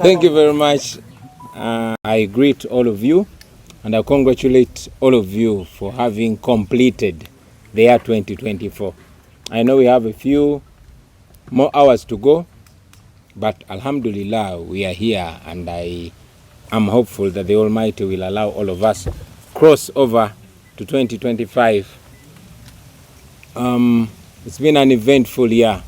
Thank you very much. I greet all of you and I congratulate all of you for having completed the year 2024. I know we have a few more hours to go, but Alhamdulillah, we are here, and I am hopeful that the Almighty will allow all of us cross over to 2025. It's been an eventful year.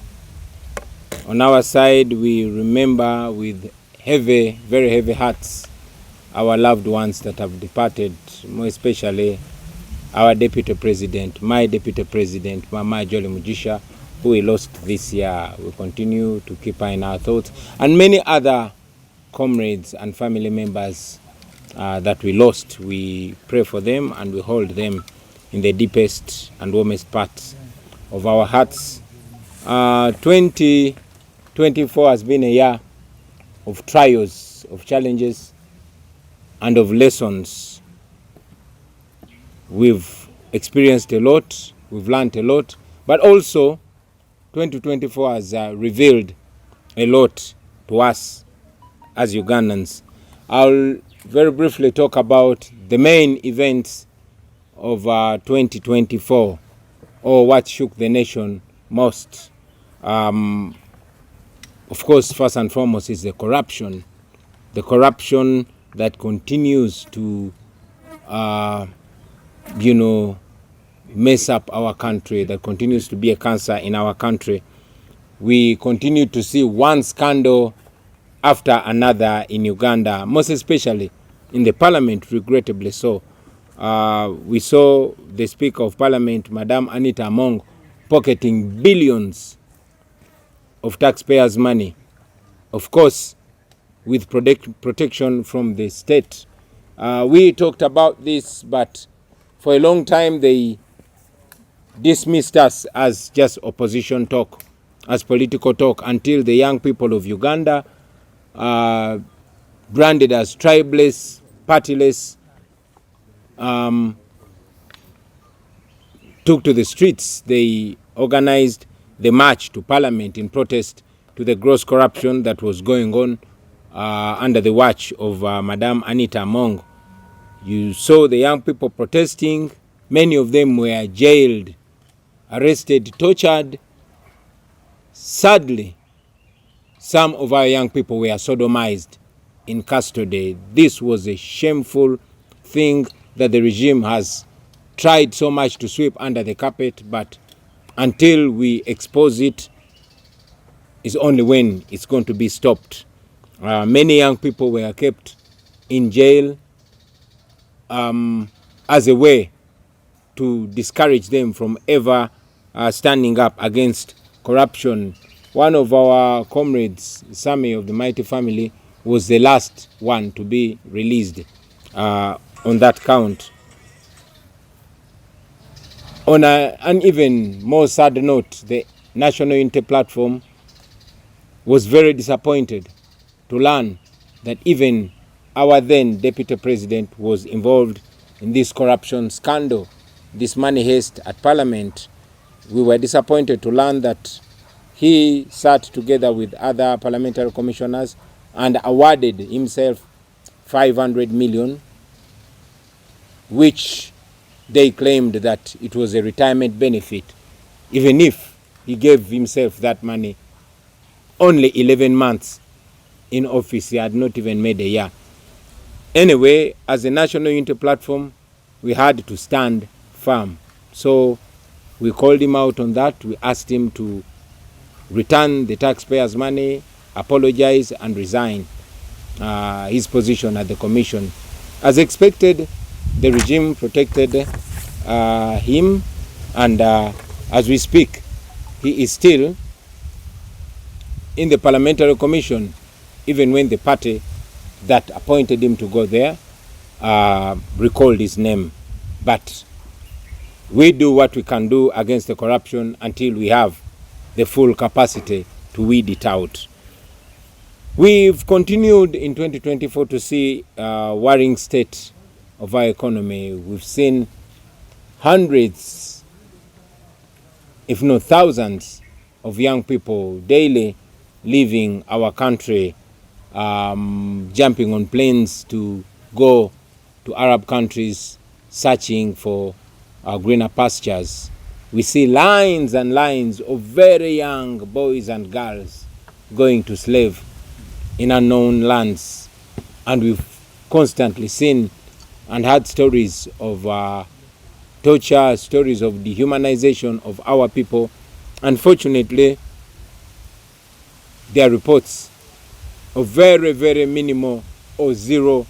On our side, we remember with very heavy hearts our loved ones that have departed, more especially our Deputy President, my Deputy President, Mama Jolly Mujisha, who we lost this year. We continue to keep her in our thoughts, and many other comrades and family members that we lost. We pray for them and we hold them in the deepest and warmest parts of our hearts. 2024 has been a year of trials, of challenges, and of lessons. We've experienced a lot, we've learned a lot, but also 2024 has revealed a lot to us as Ugandans. I'll very briefly talk about the main events of 2024, or what shook the nation most. Of course, first and foremost is the corruption that continues to mess up our country, that continues to be a cancer in our country. We continue to see one scandal after another in Uganda, most especially in the parliament, regrettably so. We saw the Speaker of Parliament, Madam Anita Among, pocketing billions of taxpayers' money, of course, with protection from the state. We talked about this, but for a long time they dismissed us as just opposition talk, as political talk, until the young people of Uganda, branded as tribeless, partyless, took to the streets. They organized the march to Parliament in protest to the gross corruption that was going on under the watch of Madam Anita Among. You saw the young people protesting. Many of them were jailed, arrested, tortured. Sadly, some of our young people were sodomized in custody. This was a shameful thing that the regime has tried so much to sweep under the carpet, but until we expose it, is only when it's going to be stopped. Many young people were kept in jail as a way to discourage them from ever standing up against corruption. One of our comrades, Sammy of the Mighty Family, was the last one to be released on that count. On an even more sad note, the National Unity Platform was very disappointed to learn that even our then Deputy President was involved in this corruption scandal, this money heist at Parliament. We were disappointed to learn that he sat together with other parliamentary commissioners and awarded himself 500 million, which they claimed that it was a retirement benefit. Even if he gave himself that money, only 11 months in office, he had not even made a year. Anyway, as a National Unity Platform, we had to stand firm. So we called him out on that. We asked him to return the taxpayers' money, apologize, and resign his position at the commission. As expected, the regime protected him, and as we speak, he is still in the parliamentary commission, even when the party that appointed him to go there recalled his name. But we do what we can do against the corruption until we have the full capacity to weed it out. We've continued in 2024 to see a worrying state of our economy. We've seen hundreds, if not thousands, of young people daily leaving our country, jumping on planes to go to Arab countries, searching for greener pastures. We see lines and lines of very young boys and girls going to slave in unknown lands. And we've constantly seen and heard stories of torture, stories of dehumanization of our people. Unfortunately, there are reports of very, very minimal or zero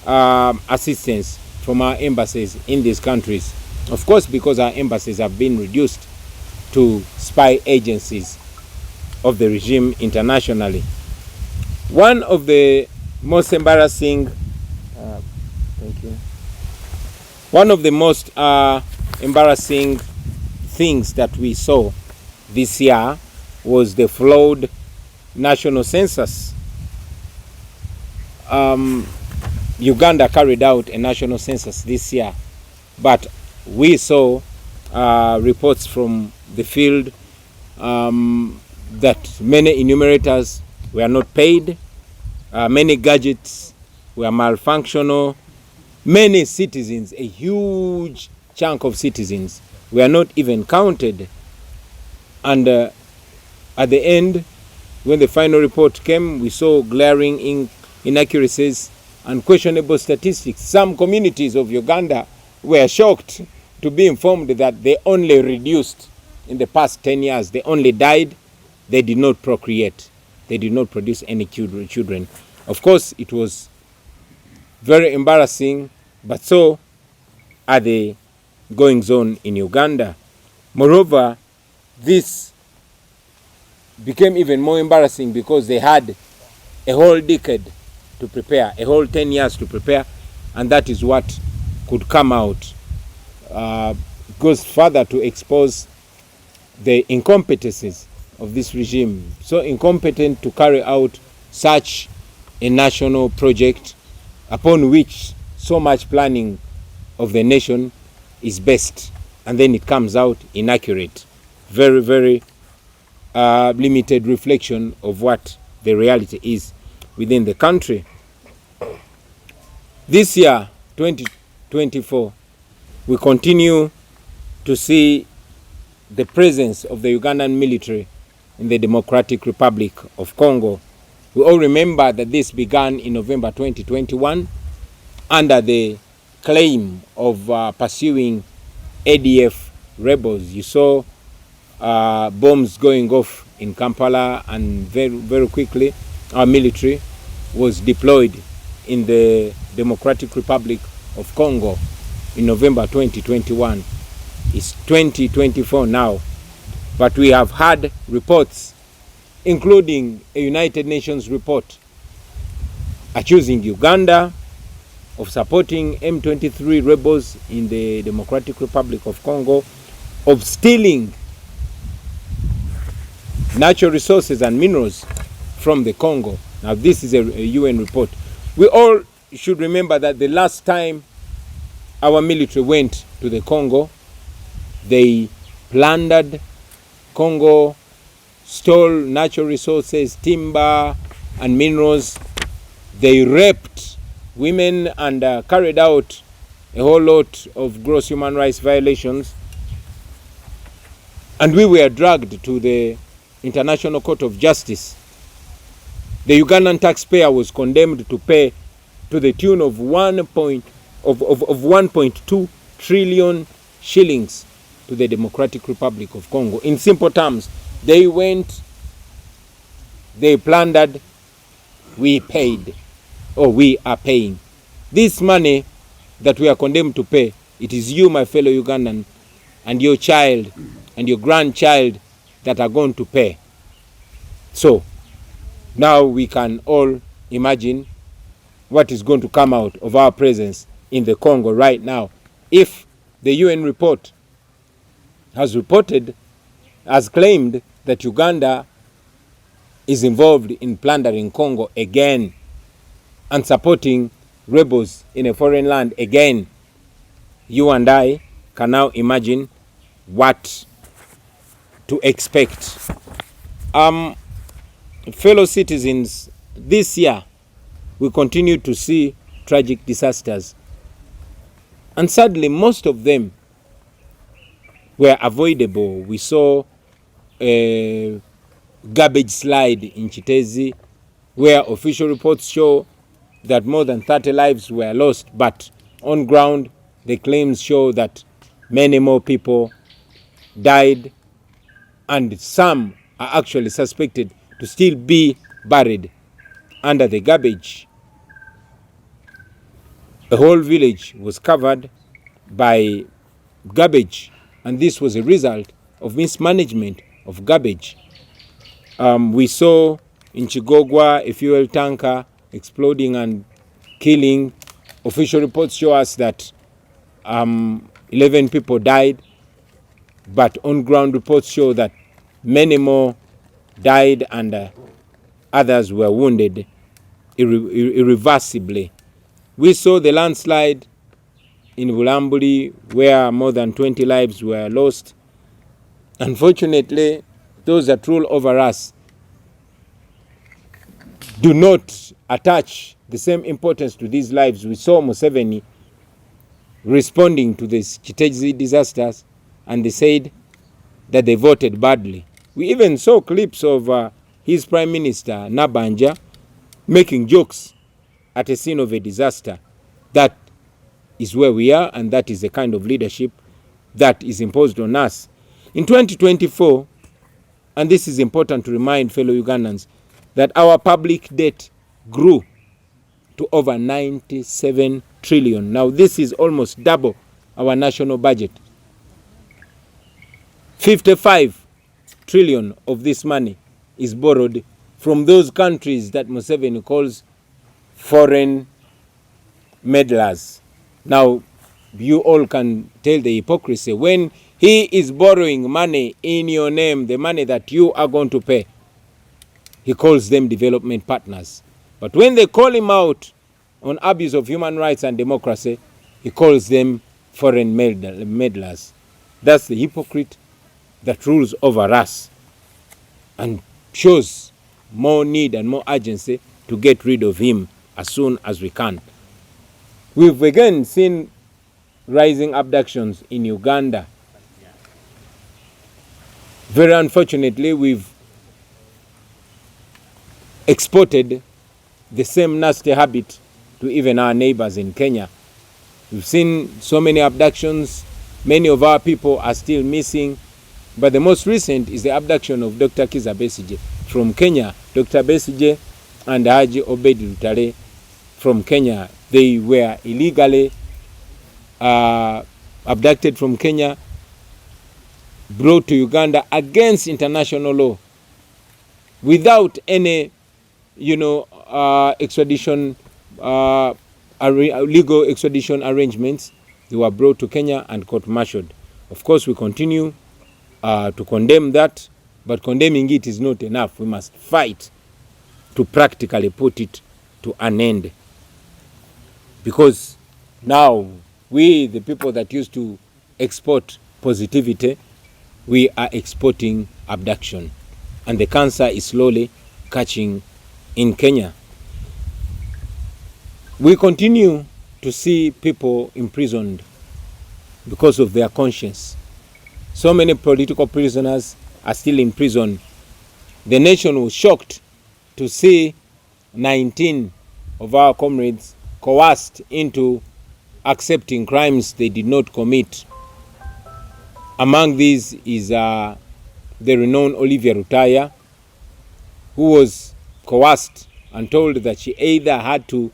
assistance from our embassies in these countries. Of course, because our embassies have been reduced to spy agencies of the regime internationally. One of the most embarrassing, embarrassing things that we saw this year was the flawed national census. Uganda carried out a national census this year, but we saw reports from the field that many enumerators were not paid, many gadgets were malfunctional, many citizens, a huge chunk of citizens, were not even counted. And at the end, when the final report came, we saw glaring inaccuracies and questionable statistics. Some communities of Uganda were shocked to be informed that they only reduced in the past 10 years. They only died. They did not procreate. They did not produce any children. Of course, it was very embarrassing, but so are the goings on in Uganda. Moreover, this became even more embarrassing because they had a whole decade to prepare, a whole 10 years to prepare, and that is what could come out. Goes further to expose the incompetencies of this regime, so incompetent to carry out such a national project upon which so much planning of the nation is based, and then it comes out inaccurate. Very, very limited reflection of what the reality is within the country. This year, 2024, we continue to see the presence of the Ugandan military in the Democratic Republic of Congo. We all remember that this began in November 2021 under the claim of pursuing ADF rebels. You saw bombs going off in Kampala, and very, very quickly our military was deployed in the Democratic Republic of Congo in November 2021. It's 2024 now, but we have had reports, including a United Nations report accusing Uganda of supporting M23 rebels in the Democratic Republic of Congo, of stealing natural resources and minerals from the Congo. Now, this is a UN report. We all should remember that the last time our military went to the Congo, they plundered Congo, stole natural resources, timber and minerals. They raped women and carried out a whole lot of gross human rights violations. And we were dragged to the International Court of Justice. The Ugandan taxpayer was condemned to pay to the tune of 1.2 trillion shillings to the Democratic Republic of Congo. In simple terms, they went, they plundered, we paid, or we are paying. This money that we are condemned to pay, it is you, my fellow Ugandan, and your child and your grandchild that are going to pay. So now we can all imagine what is going to come out of our presence in the Congo right now. If the UN report has claimed that Uganda is involved in plundering Congo again and supporting rebels in a foreign land again, you and I can now imagine what to expect. Fellow citizens, this year we continue to see tragic disasters, and sadly most of them were avoidable. We saw a garbage slide in Chitezi where official reports show that more than 30 lives were lost, but on ground the claims show that many more people died, and some are actually suspected to still be buried under the garbage. The whole village was covered by garbage, and this was a result of mismanagement of garbage. We saw in Chigogwa a fuel tanker exploding and killing. Official reports show us that 11 people died, but on-ground reports show that many more died and others were wounded irreversibly. We saw the landslide in Bulambuli where more than 20 lives were lost. Unfortunately, those that rule over us do not attach the same importance to these lives. We saw Museveni responding to these Chitezi disasters, and they said that they voted badly. We even saw clips of his Prime Minister, Nabanja, making jokes at a scene of a disaster. That is where we are, and that is the kind of leadership that is imposed on us. In 2024, and this is important to remind fellow Ugandans, that our public debt grew to over 97 trillion. Now this is almost double our national budget. 55 trillion of this money is borrowed from those countries that Museveni calls foreign meddlers. Now you all can tell the hypocrisy. When he is borrowing money in your name, the money that you are going to pay, he calls them development partners. But when they call him out on abuse of human rights and democracy, he calls them foreign meddlers. That's the hypocrite that rules over us and shows more need and more urgency to get rid of him as soon as we can. We've again seen rising abductions in Uganda. Very unfortunately, we've exported the same nasty habit to even our neighbors in Kenya. We've seen so many abductions. Many of our people are still missing. But the most recent is the abduction of Dr. Kiza Besigye from Kenya. Dr. Besigye and Haji Obed Lutale from Kenya. They were illegally abducted from Kenya, brought to Uganda against international law, without any, extradition, legal extradition arrangements. They were brought to Kenya and court-martialed. Of course, we continue to condemn that, but condemning it is not enough. We must fight to practically put it to an end. Because now, we, the people that used to export positivity, we are exporting abduction. And the cancer is slowly catching in Kenya. We continue to see people imprisoned because of their conscience. So many political prisoners are still in prison. The nation was shocked to see 19 of our comrades coerced into accepting crimes they did not commit. Among these is the renowned Olivia Rutaya, who was coerced and told that she either had to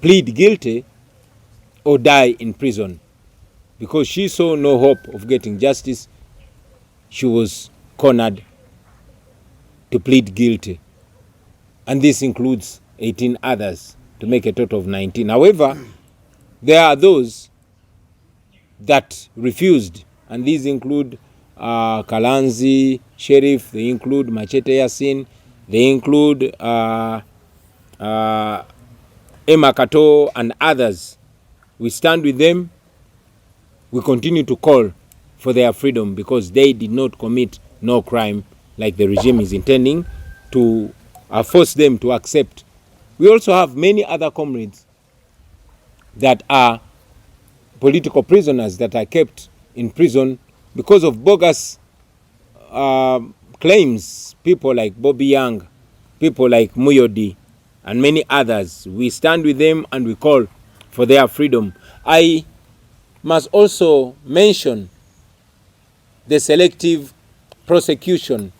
plead guilty or die in prison. Because she saw no hope of getting justice, she was cornered to plead guilty. And this includes 18 others, to make a total of 19. However, there are those that refused, and these include Kalanzi, Sheriff, they include Machete Yasin, they include Emma Kato and others. We stand with them. We continue to call for their freedom because they did not commit no crime like the regime is intending to force them to accept. We also have many other comrades that are political prisoners that are kept in prison because of bogus claims. People like Bobi, people like Muyodi, and many others. We stand with them and we call for their freedom. I must also mention the selective prosecution.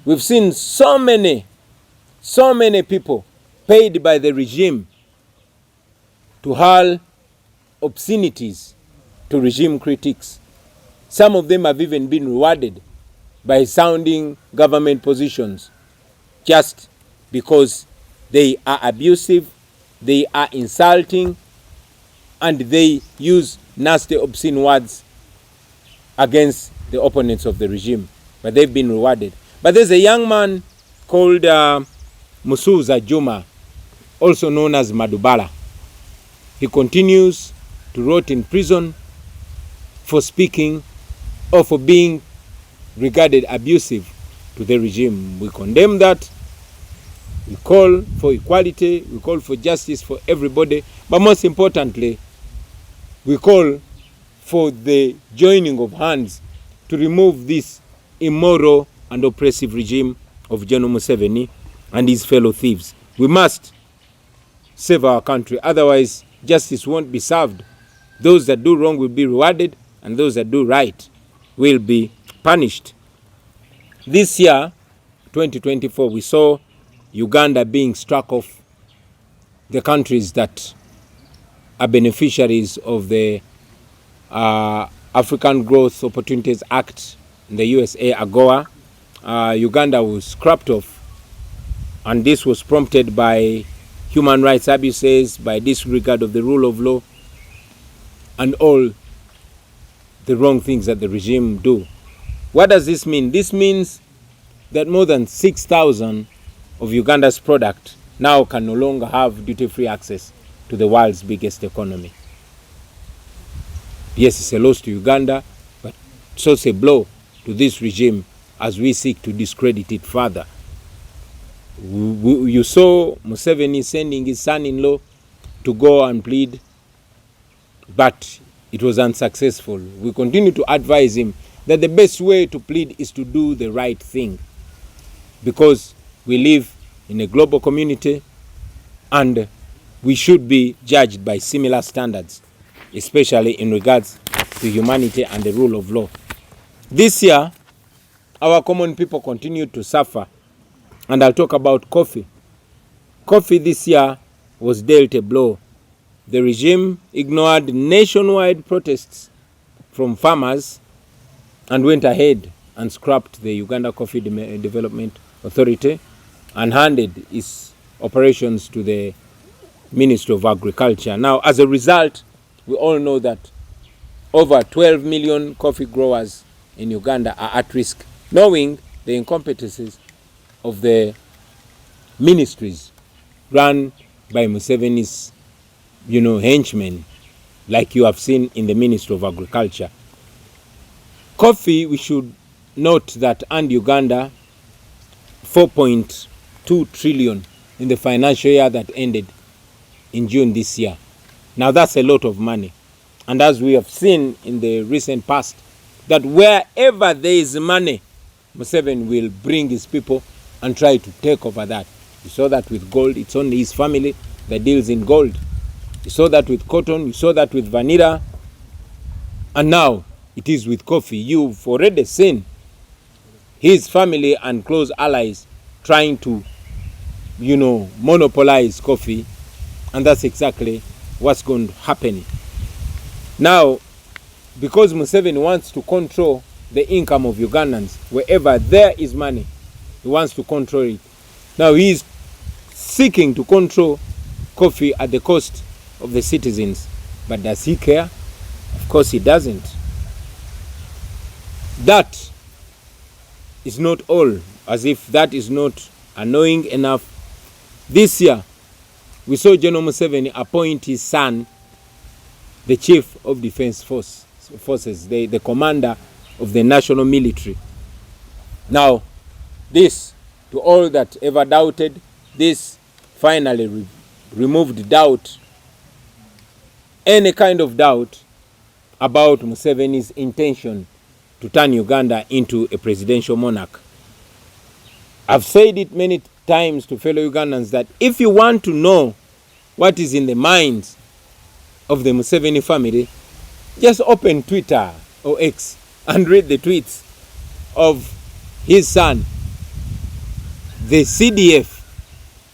We've seen so many people paid by the regime to hurl obscenities to regime critics. Some of them have even been rewarded by sounding government positions just because they are abusive, they are insulting, and they use nasty, obscene words against the opponents of the regime. But they've been rewarded. But there's a young man called Musuza Juma, also known as Madubala. He continues to rot in prison for speaking or for being regarded abusive to the regime. We condemn that. We call for equality. We call for justice for everybody. But most importantly, we call for the joining of hands to remove this immoral and oppressive regime of General Museveni and his fellow thieves. We must save our country. Otherwise, justice won't be served. Those that do wrong will be rewarded, and those that do right will be punished. This year, 2024, we saw Uganda being struck off the countries that are beneficiaries of the African Growth Opportunities Act in the USA, AGOA. Uganda was scrapped off, and this was prompted by human rights abuses, by disregard of the rule of law, and all the wrong things that the regime do. What does this mean? This means that more than 6,000 of Uganda's product now can no longer have duty-free access to the world's biggest economy. Yes, it's a loss to Uganda, but it's also a blow to this regime as we seek to discredit it further. You saw Museveni sending his son-in-law to go and plead, but it was unsuccessful. We continue to advise him that the best way to plead is to do the right thing, because we live in a global community and we should be judged by similar standards, especially in regards to humanity and the rule of law. This year, our common people continue to suffer, and I'll talk about coffee. Coffee this year was dealt a blow. The regime ignored nationwide protests from farmers and went ahead and scrapped the Uganda Coffee Development Authority and handed its operations to the Ministry of Agriculture. Now, as a result, we all know that over 12 million coffee growers in Uganda are at risk, knowing the incompetencies of the ministries run by Museveni's, henchmen, like you have seen in the Ministry of Agriculture. Coffee, we should note that earned Uganda 4.2 trillion in the financial year that ended in June this year. Now that's a lot of money. And as we have seen in the recent past, that wherever there is money, Museveni will bring his people and try to take over that. You saw that with gold. It's only his family that deals in gold. You saw that with cotton. You saw that with vanilla. And now it is with coffee. You've already seen his family and close allies trying to, monopolize coffee. And that's exactly what's going to happen. Now, because Museveni wants to control the income of Ugandans, wherever there is money, he wants to control it. Now he is seeking to control coffee at the cost of the citizens. But does he care? Of course he doesn't. That is not all. As if that is not annoying enough. This year, we saw General Museveni appoint his son, the Chief of Defense Forces, the commander of the national military. Now, this, to all that ever doubted, this finally removed doubt, any kind of doubt about Museveni's intention to turn Uganda into a presidential monarch. I've said it many times to fellow Ugandans that if you want to know what is in the minds of the Museveni family, just open Twitter or X and read the tweets of his son. The CDF,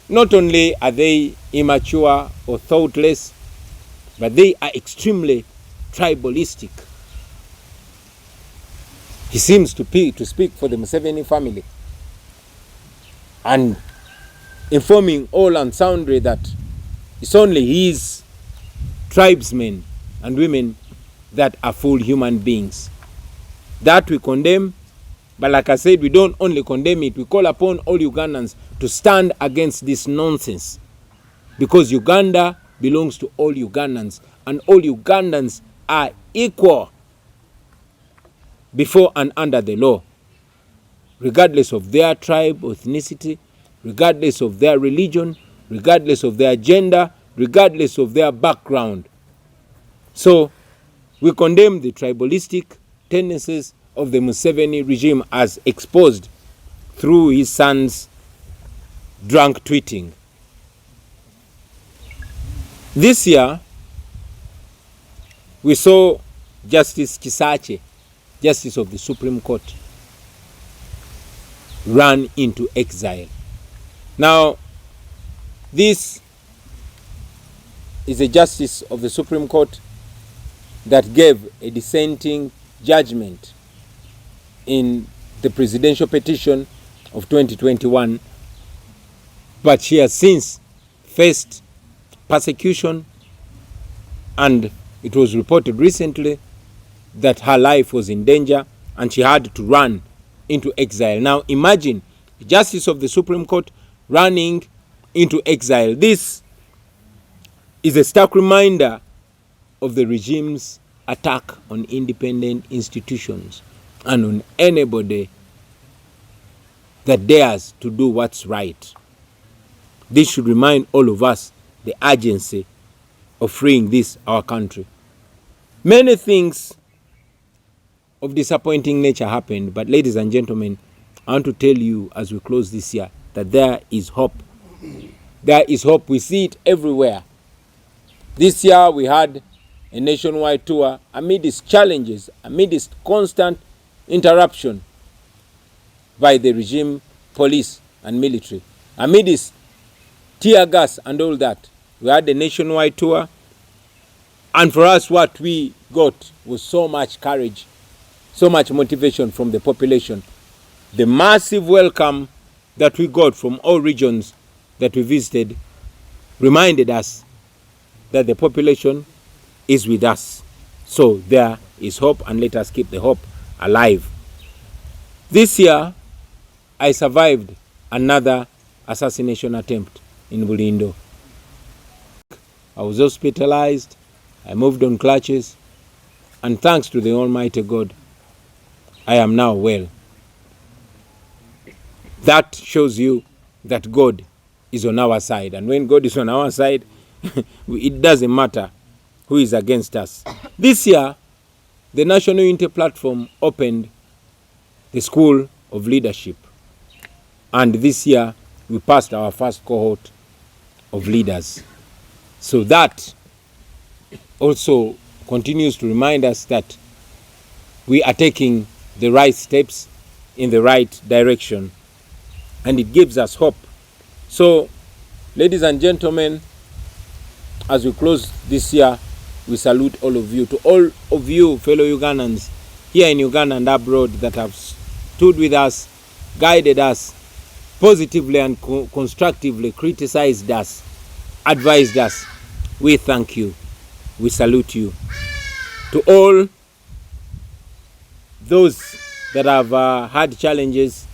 not only are they immature or thoughtless, but they are extremely tribalistic. He seems to speak for the Museveni family and informing all and sundry that it's only his tribesmen and women that are full human beings. That we condemn, but like I said, we don't only condemn it, we call upon all Ugandans to stand against this nonsense, because Uganda belongs to all Ugandans, and all Ugandans are equal before and under the law, regardless of their tribe, ethnicity, regardless of their religion, regardless of their gender, regardless of their background. So we condemn the tribalistic tendencies of the Museveni regime as exposed through his son's drunk tweeting. This year, we saw Justice Chisache, Justice of the Supreme Court, run into exile. Now, this is a Justice of the Supreme Court that gave a dissenting judgment in the presidential petition of 2021, but she has since faced persecution, and it was reported recently that her life was in danger and she had to run into exile. Now imagine the Justice of the Supreme Court running into exile. This is a stark reminder of the regime's attack on independent institutions and on anybody that dares to do what's right. This should remind all of us the urgency of freeing this, our country. Many things of disappointing nature happened, but ladies and gentlemen, I want to tell you as we close this year that there is hope. There is hope. We see it everywhere. This year we had a nationwide tour amidst challenges, amidst constant interruption by the regime, police and military, amidst tear gas and all that. We had a nationwide tour, and for us what we got was so much courage, so much motivation from the population. The massive welcome that we got from all regions that we visited reminded us that the population is with us. So there is hope, and let us keep the hope alive. This year, I survived another assassination attempt in Bulindo. I was hospitalized, I moved on crutches, and thanks to the Almighty God, I am now well. That shows you that God is on our side. And when God is on our side, it doesn't matter who is against us. This year, the National Unity Platform opened the School of Leadership. And this year, we passed our first cohort of leaders. So that also continues to remind us that we are taking the right steps in the right direction, and it gives us hope. So, ladies and gentlemen, as we close this year, we salute all of you. To all of you fellow Ugandans here in Uganda and abroad that have stood with us, guided us, positively and constructively criticized us, advised us, we thank you. We salute you. To all those that have had challenges,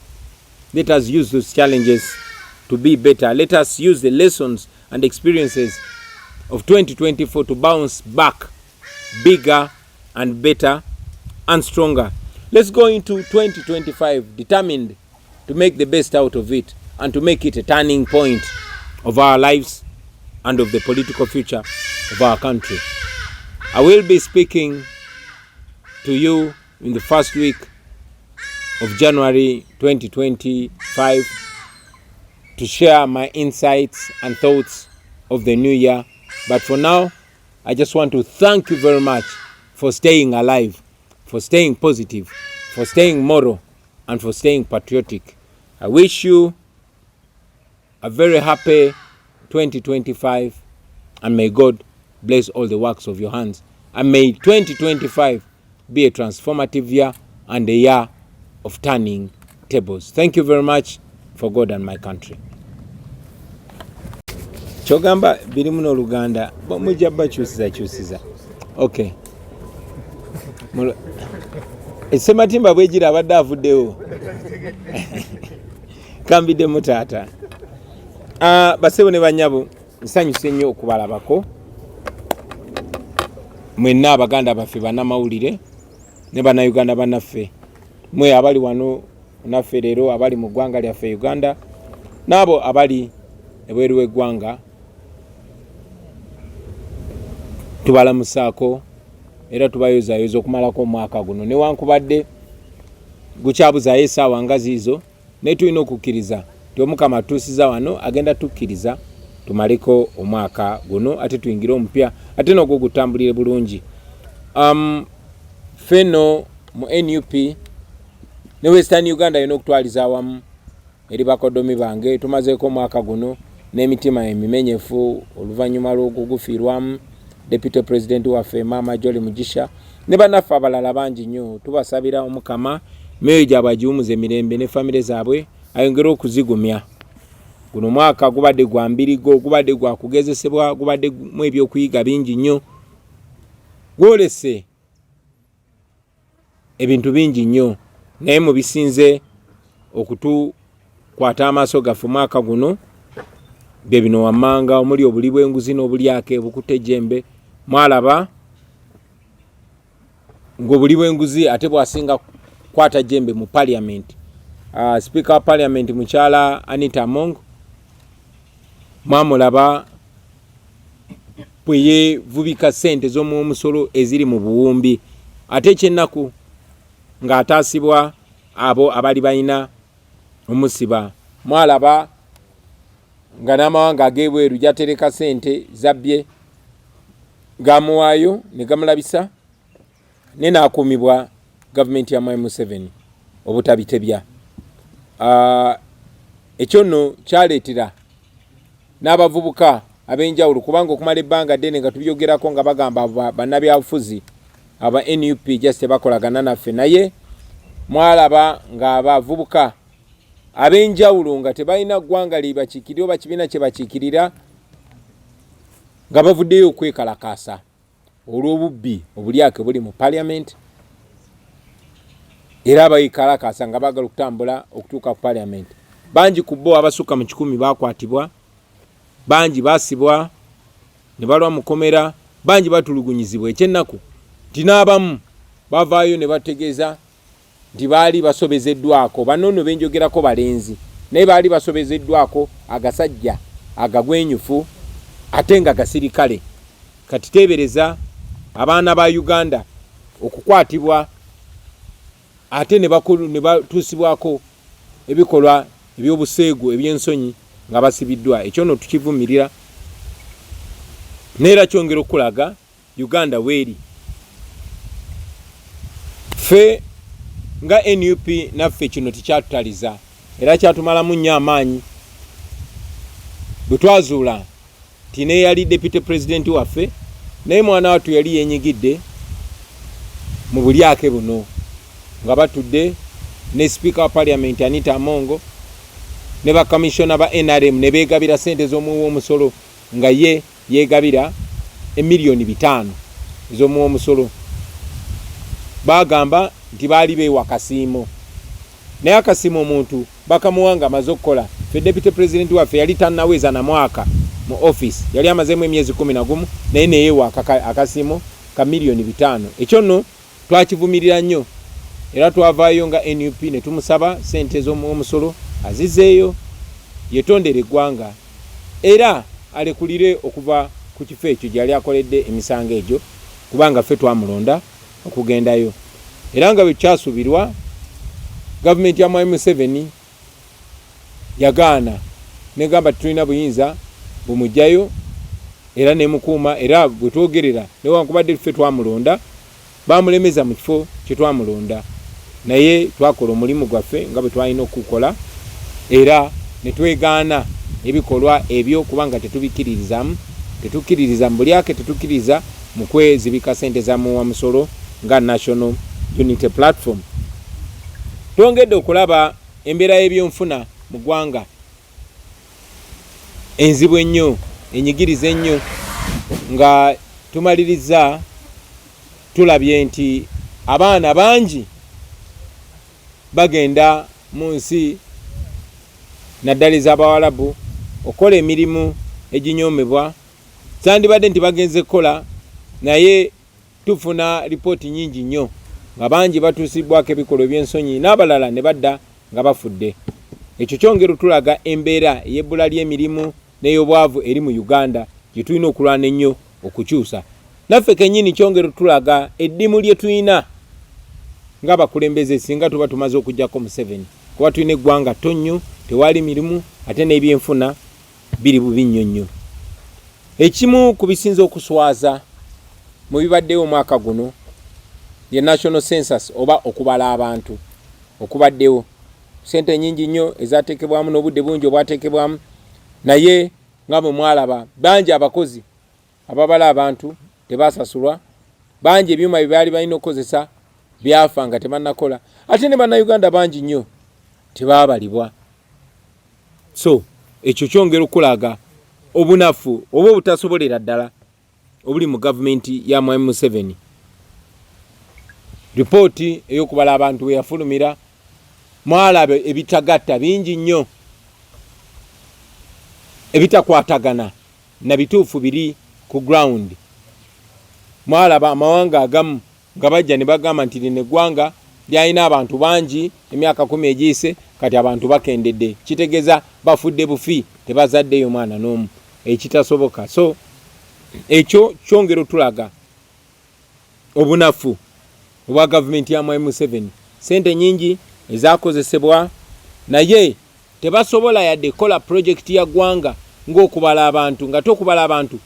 let us use those challenges to be better. Let us use the lessons and experiences of 2024 to bounce back bigger and better and stronger. Let's go into 2025 determined to make the best out of it and to make it a turning point of our lives and of the political future of our country. I will be speaking to you in the first week of January 2025 to share my insights and thoughts of the new year. But for now, I just want to thank you very much for staying alive, for staying positive, for staying moral, and for staying patriotic. I wish you a very happy 2025, and may God bless all the works of your hands. And may 2025 be a transformative year and a year of turning tables. Thank you very much, for God and my country. Chogamba biri muno Luganda mujja bakyusiza. Okay. Esematimba bwegira abadde avuddewo. Kambidde mutaata. Basebo ne banyabo nsanyuse nnyo okubalabako. Mwenna Abaganda baffe bannamawulire ne bannayuganda bannaffe. Mwe abali wano naffe leero abali mu ggwanga lyaffe Uganda n'abo abali ebweru w'eggwanga. Tubalamusaako era tubayozayoza okumalako omwaka guno newankubadde gukyabuzaayo essaawa nga ziizo naye tulina okukkiriza ti Omukama atuusiza wano agenda tukkiriza tumaleko omwaka guno ate tuyingire omupya ate n'ogwo gutambulire bulungi. Feno mu NUP ne Western Uganda yona okutwaliza awamu eri bakodomi bange tumazeeko omwaka guno n'emitima emimenyefu oluvannyuma lw'okugufiirwamu Deputy President waffe Mama Jolly Mugisha ne bannaffe abalala bangi nnyo. Tubasabira Omukama myoyo gyabwe agiwumuze emirembe ne famire zaabwe ayongere okuzigumya. Guno mwaka gubadde gwa mbirigo, gubadde gwa kugezesebwa, gubadde mu ebyokuyiga bingi nnyo. Gwolese ebintu bingi nnyo naye mu bisinze okutukwata amaaso gaffe mwaka guno bye bino wammanga omuli obuli bw'enguzi n'obulyake bukutte ejjembe. Mwalaba ng'obuli bw'enguzi ate bwasinga kwata jjembe mu parliament. Speaker wa parliament mukyala Anita Among mwamulaba bwe yeevubika ssente z'omusolo eziri mu buwumbi ate ekyennaku ng'ataasibwa abo abali balina omusiba. Mwalaba nga n'amawanga ag'ebweru gyatereka ssente zabbye gamuwaayo ne gamulabisa ne naakuumibwa gavumenti ya Mwai Museveni obutabitebya. Ekyo nno kyaleetera n'abavubuka ab'enjawulo kubanga okumala ebbanga ddene nga tubyogerako nga bagamba bannabyabufuzi aba NUP just tebakolagana naffe, naye mwalaba nga abavubuka ab'enjawulo nga tebalina ggwanga libakiikirira oba kibiina kye bakiikirira nga bavuddeyo okwekalakaasa olw'obubbi obulyake buli mu parliament era abayikalakaasa nga baagala okutambula okutuuka ku parliament. Bangi ku bo abasukka mu 100 baakwatibwa, bangi baasibwa ne balwa mu komera, bangi batulugunyizibwa ekyennaku nti n'abamu bavaayo ne bategeeza nti baali basobezeddwako. Bano nno benjogerako balenzi naye baali basobezeddwako agasajja agagwenyufu ate nga gasirikale. Kati teebereza abaana ba Uganda okukwatibwa ate ne batuusibwako ebikolwa ebyobuseegu ebyensonyi nga basibiddwa. Ekyo no tukivumirira neera kyongera okulaga Uganda weeri. Ffe nga NUP naffe kino tikyatutaliza era kyatumalamu nnyo amaanyi bwe twazuula nti ne yali deputy president waffe naye mwana wattu yali yenyigidde mu bulyake buno nga batudde ne speaker wa parliament Anita Amongo ne bakamishona ba NRM ne beegabira sente z'omuwi w'omusolo nga ye yeegabira emiliyoni 5 ez'omuwi w'omusolo. Bagamba nti baali beewa akasiimo naye akasiimo omuntu bakamuwanga amaze okukola. Ffe deputy president waffe yali tannaweza na mwaka mu office, yali amazeemu emyezi 11 naye neyeewa akasiimo ka miliyoni 5. Ekyo nno twakivumirira nnyo era twavaayo nga NUP ne tumusaba sente z'omusolo azizeeyo yetondere eggwanga era alekulire okuva ku kifo ekyo gyali akoledde emisango egyo kubanga ffe twamulonda okugendayo. Era nga bwe kyasuubirwa gavumenti ya Mwai Museveni yagaana negamba tulina buyinza bumujjayo era nemukuuma era bwe twogerera newankubadde ffe twamulonda bamulemeza mu kifo kye twamulonda naye twakola omulimu gwaffe nga bwe twalina okukola era ne twegaana ebikolwa ebyo kubanga tetukkiririza mu bulyake, tetukkiririza mu kwezibika sente za muwa musolo nga National Unity Platform. Twongedde okulaba embeera y'ebyonfuna mu ggwanga enzibu ennyo, enyigiriza ennyo, nga tumaliriza tulabye nti abaana bangi bagenda mu nsi naddala ez'Abawarabu okola emirimu eginyoomebwa. Sandibadde nti bagenze kola naye tufuna lipooti nyingi nnyo nga bangi batuusibwako ebikolwa ebyensonyi n'abalala ne badda nga bafudde. Ekyo kyongera tulaga embeera y'ebbula ly'emirimu n'ey'obwavu eri mu Uganda gye tulina okulwana ennyo okukyusa. Naffe kennyini kyongera tulaga eddimu lye tulina ng'abakulembeze singa tuba tumaze okugjako Museveni kuba tulina eggwanga tonnyo, tewali mirimu ate n'ebyenfuna biri bubi nnyo nnyo. Ekimu ku bisinza okuswaza mu bibaddewo omwaka guno ye national census oba okubala abantu okubaddewo. Sente nyingi nnyo ezateekebwamu n'obudde bungi obwateekebwamu naye nga bwe mwalaba bangi abakozi ababala abantu tebasasulwa, bangi ebyuma bye baali balina okukozesa byafa nga tebannakola, ate ne bannayuganda bangi nnyo tebabalibwa. So ekyo kyongera okulaga obunafu oba obutasobolera ddala obuli mu gavumenti ya Mwai Museveni. Ripooti ey'okubala abantu we yafulumira mwalaba ebitagatta bingi nnyo ebitakwatagana na bituufu biri ku ground. Mwalaba amawanga agamu nga bajja ne bagamba nti lino eggwanga lyalina abantu bangi emyaka 10 egiyise kati abantu bakendedde, kitegeeza bafudde bufi tebazaddeyo mwana n'omu, ekitasoboka. So ekyo kyongera otulaga obunafu obwa gavumenti ya Mwai Museveni. Sente nyingi ezakozesebwa naye tebasobola yadde kola project ya ggwanga ng'okubala abantu, nga tokubala abantu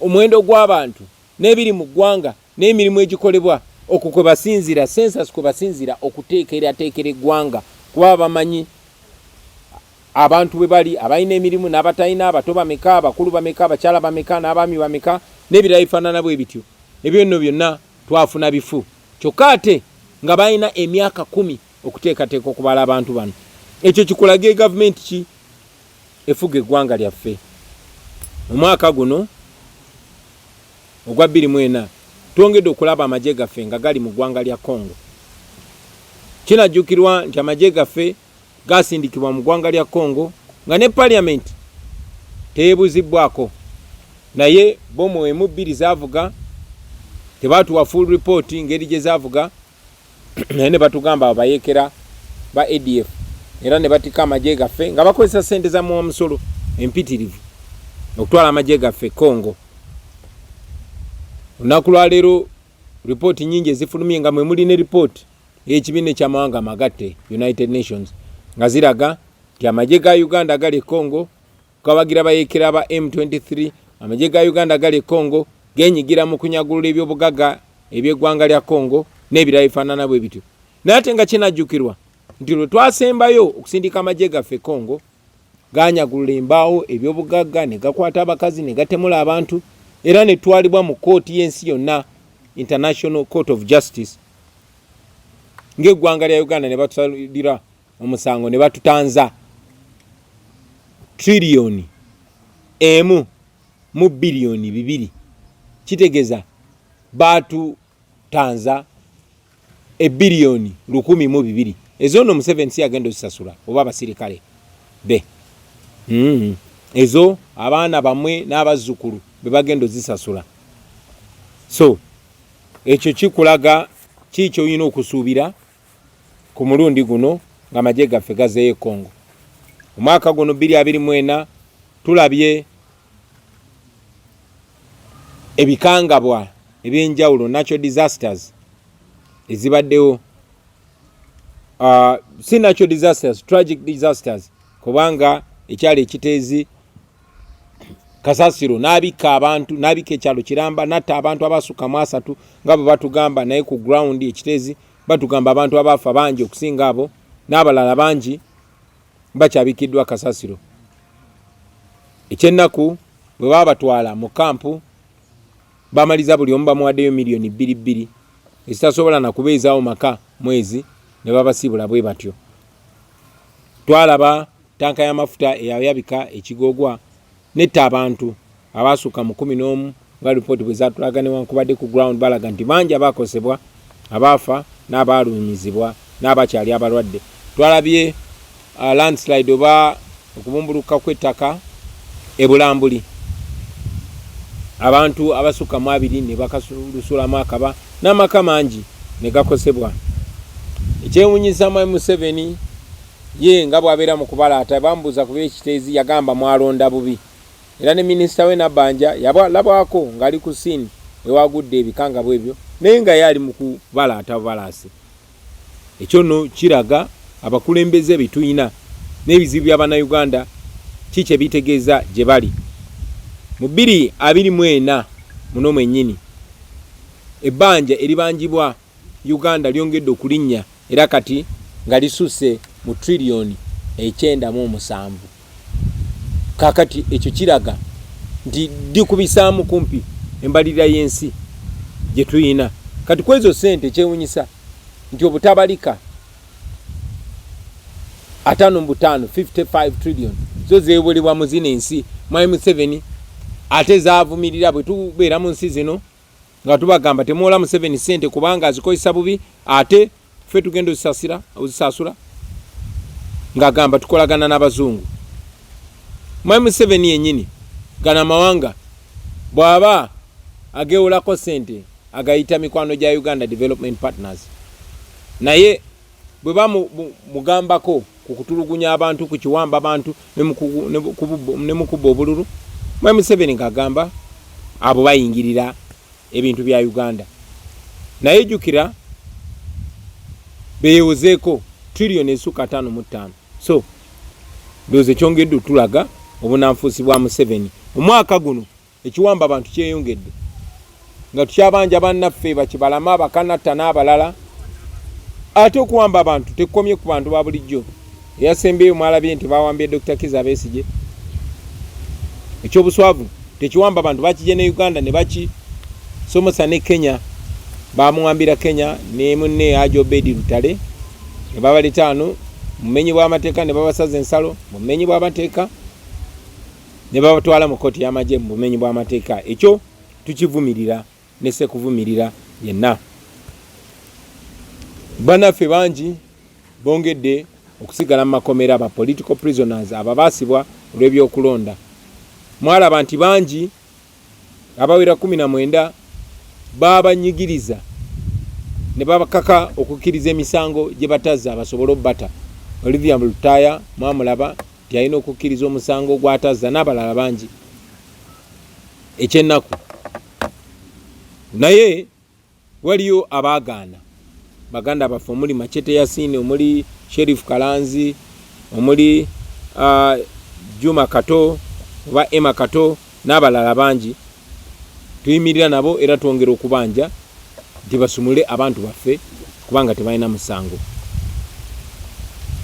omuwendo gw'abantu n'ebiri mu ggwanga n'emirimu egikolebwa okwo kwe basinzira census kwe basinzira okuteekera eggwanga kuba bamanyi abantu bwe bali abalina emirimu n'abatalina, abato bameka, abakulu bameka, abakyala bameka, n'abaami bameka n'ebirala bifaanana bwe bityo. Ebyo nno byonna twafuna bifu kyokka ate nga balina emyaka 10 okuteekateeka okubala abantu bano. Ekyo kikulaga gavumenti ki efuga eggwanga lyaffe. Mu mwaka guno ogwa 2024 twongedde okulaba amagye gaffe nga gali mu ggwanga lya Congo. Kinajjukirwa nti amagye gaffe gasindikibwa mu ggwanga lya Congo nga ne parliament teyebuzibbwako, naye bo mu 2 zaavuga tebaatuwa full report ngeri gye zaavuga naye ne batugamba bayeekera ba ADF era ne batika amagye gaffe nga bakozesa sente za muwa musolo empitirivu okutwala amagye gaffe Congo. Olunaku lwa leero report nyingi ezifulumye nga mwe muli ne report y'ekibiina ky'amawanga amagatte United Nations nga ziraga ti amagye ga Uganda gali Congo gabagira bayekera ba M23 amagye ga Uganda gali Congo genyigira mu kunyagulula ebyobugagga eby'eggwanga lya Congo n'ebirala bifaanana bwe bityo nate nga kinajjukirwa nti lwe twasembayo okusindika amagye gaffe Congo ganyagulula embaawo ebyobugagga ne gakwata abakazi ne gatemula abantu era ne twalibwa mu kooti y'ensi yonna International Court of Justice ng'eggwanga lya Uganda ne batusalira omusango ne batutanza trillion emu mu billion 2 kitegeza batutanza ebillion 1,200 ezo no Museveni si agenda zisasula oba abasirikale be ezo abaana bamwe n'abazzukulu be bagenda zisasula so ekyo kikulaga kikyo yino okusuubira ku mulundi guno nga amagye gaffe gazeeyo Congo omwaka guno 2024 tulabye ebikangabwa ebyenjawulo natural disasters ezibaddewo si natural disasters tragic disasters kubanga ekyalo ekiteezi kasasiro n'abika abantu n'abika ekyalo kiramba natta abantu abasuka mu 3 nga bwe batugamba naye ku ground ekiteezi batugamba abantu abafa bangi okusinga abo n'abalala bangi bakyabikiddwa kasasiro ekyennaku bwe babatwala mu kampu bamaliza buli omu bamuwaddeyo million 2 ezitasobola na kubeezaawo maka mwezi ne babasibula bwe batyo twalaba tanka y'amafuta eyayabika ekigogwa netta abantu abasuka mu 11 nga report bwe zatulaga newankubadde ku ground balaga nti bangi abakosebwa abafa n'abalumizibwa n'abakyali abalwadde twalabye landslide oba okubumbuluka kw'ettaka ebulambuli abantu abasuka mu 2 ne bakalusulamu akaba n'amaka mangi ne gakosebwa ekyewunyisa mu Museveni ye nga bw'abeera mu kubalaata bambuuza ku by'ekiteezi yagamba mwalonda bubi era ne minisita we Nabbanja yalabwako ng'ali ku scene ewagudde ebikanga bwebyo naye nga yali mu kubalaata bubalaasi ekyo no kiraga abakulembeze bituyina n'ebizibu by'Abannayuganda kiki bitegeeza gye bali mu 2024 muno mwennyini ebbanja eribanjibwa Uganda lyongedde okulinnya era kati nga lisusse mu trillion 9.7 kakati ekyo kiraga nti dikubisaamu kumpi embalirira y'ensi gye tuyina kati kwezo sente kyewunyisa nti obutabalika 55 trillion zo zeebulibwa mu zino ensi Museveni ate zaavumirira bwe tubeera mu nsi zino nga tubagamba temwola Museveni sente kubanga azikozesa bubi ate ffe tugenda ozisasula ng'agamba tukolagana n'abazungu Museveni yennyini gana mawanga bw'aba ageewolako sente agayita mikwano gya Uganda Development Partners naye bwe bamugambako ku kutulugunya abantu ku kiwamba abantu ne mu kubba obululu Museveni ng'agamba abo bayingirira ebintu bya Uganda naye jjukira beewozeeko trillion esukka 5.5 so ndoze kyongedde otulaga obunanfuusi bwa Museveni omwaka guno ekiwamba abantu kyeyongedde nga tukyabanja bannaffe bakibalama bakanatta n'abalala ate okuwamba abantu tekkomye ku bantu ba bulijjo eyasembeyo mwalabye nti bawambye Dr. Kizza Besigye ekyobuswavu tekiwamba abantu bakijje ne Uganda ne bakisomosa ne Kenya bamuwambira Kenya ne munne AGOA Lutale ne babalitaano mumenyi bw'amateeka ne babasaza ensalo mumenyi bw'amateeka ne babatwala mu kooti y'amagye mu bumenyi bw'amateeka ekyo tukivumirira ne sekuvumirira yenna bannaffe bangi bongedde okusigala mu makomera aba political prisoners ababaasibwa olw'ebyokulonda mwalaba nti bangi abawera 19 babanyigiriza ne babakaka okukkiriza emisango gye batazza basobole obbata Olivia Lutaya mwamulaba nti alina okukkiriza omusango gw'atazza n'abalala bangi ekyennaku naye waliyo abaagaana baganda baffe omuli Machete Yasini omuli Sheriff Kalanzi omuli Juma Kato oba Emma Kato n'abalala bangi tuyimirira nabo era twongera okubanja nti basumule abantu baffe kubanga tebalina musango.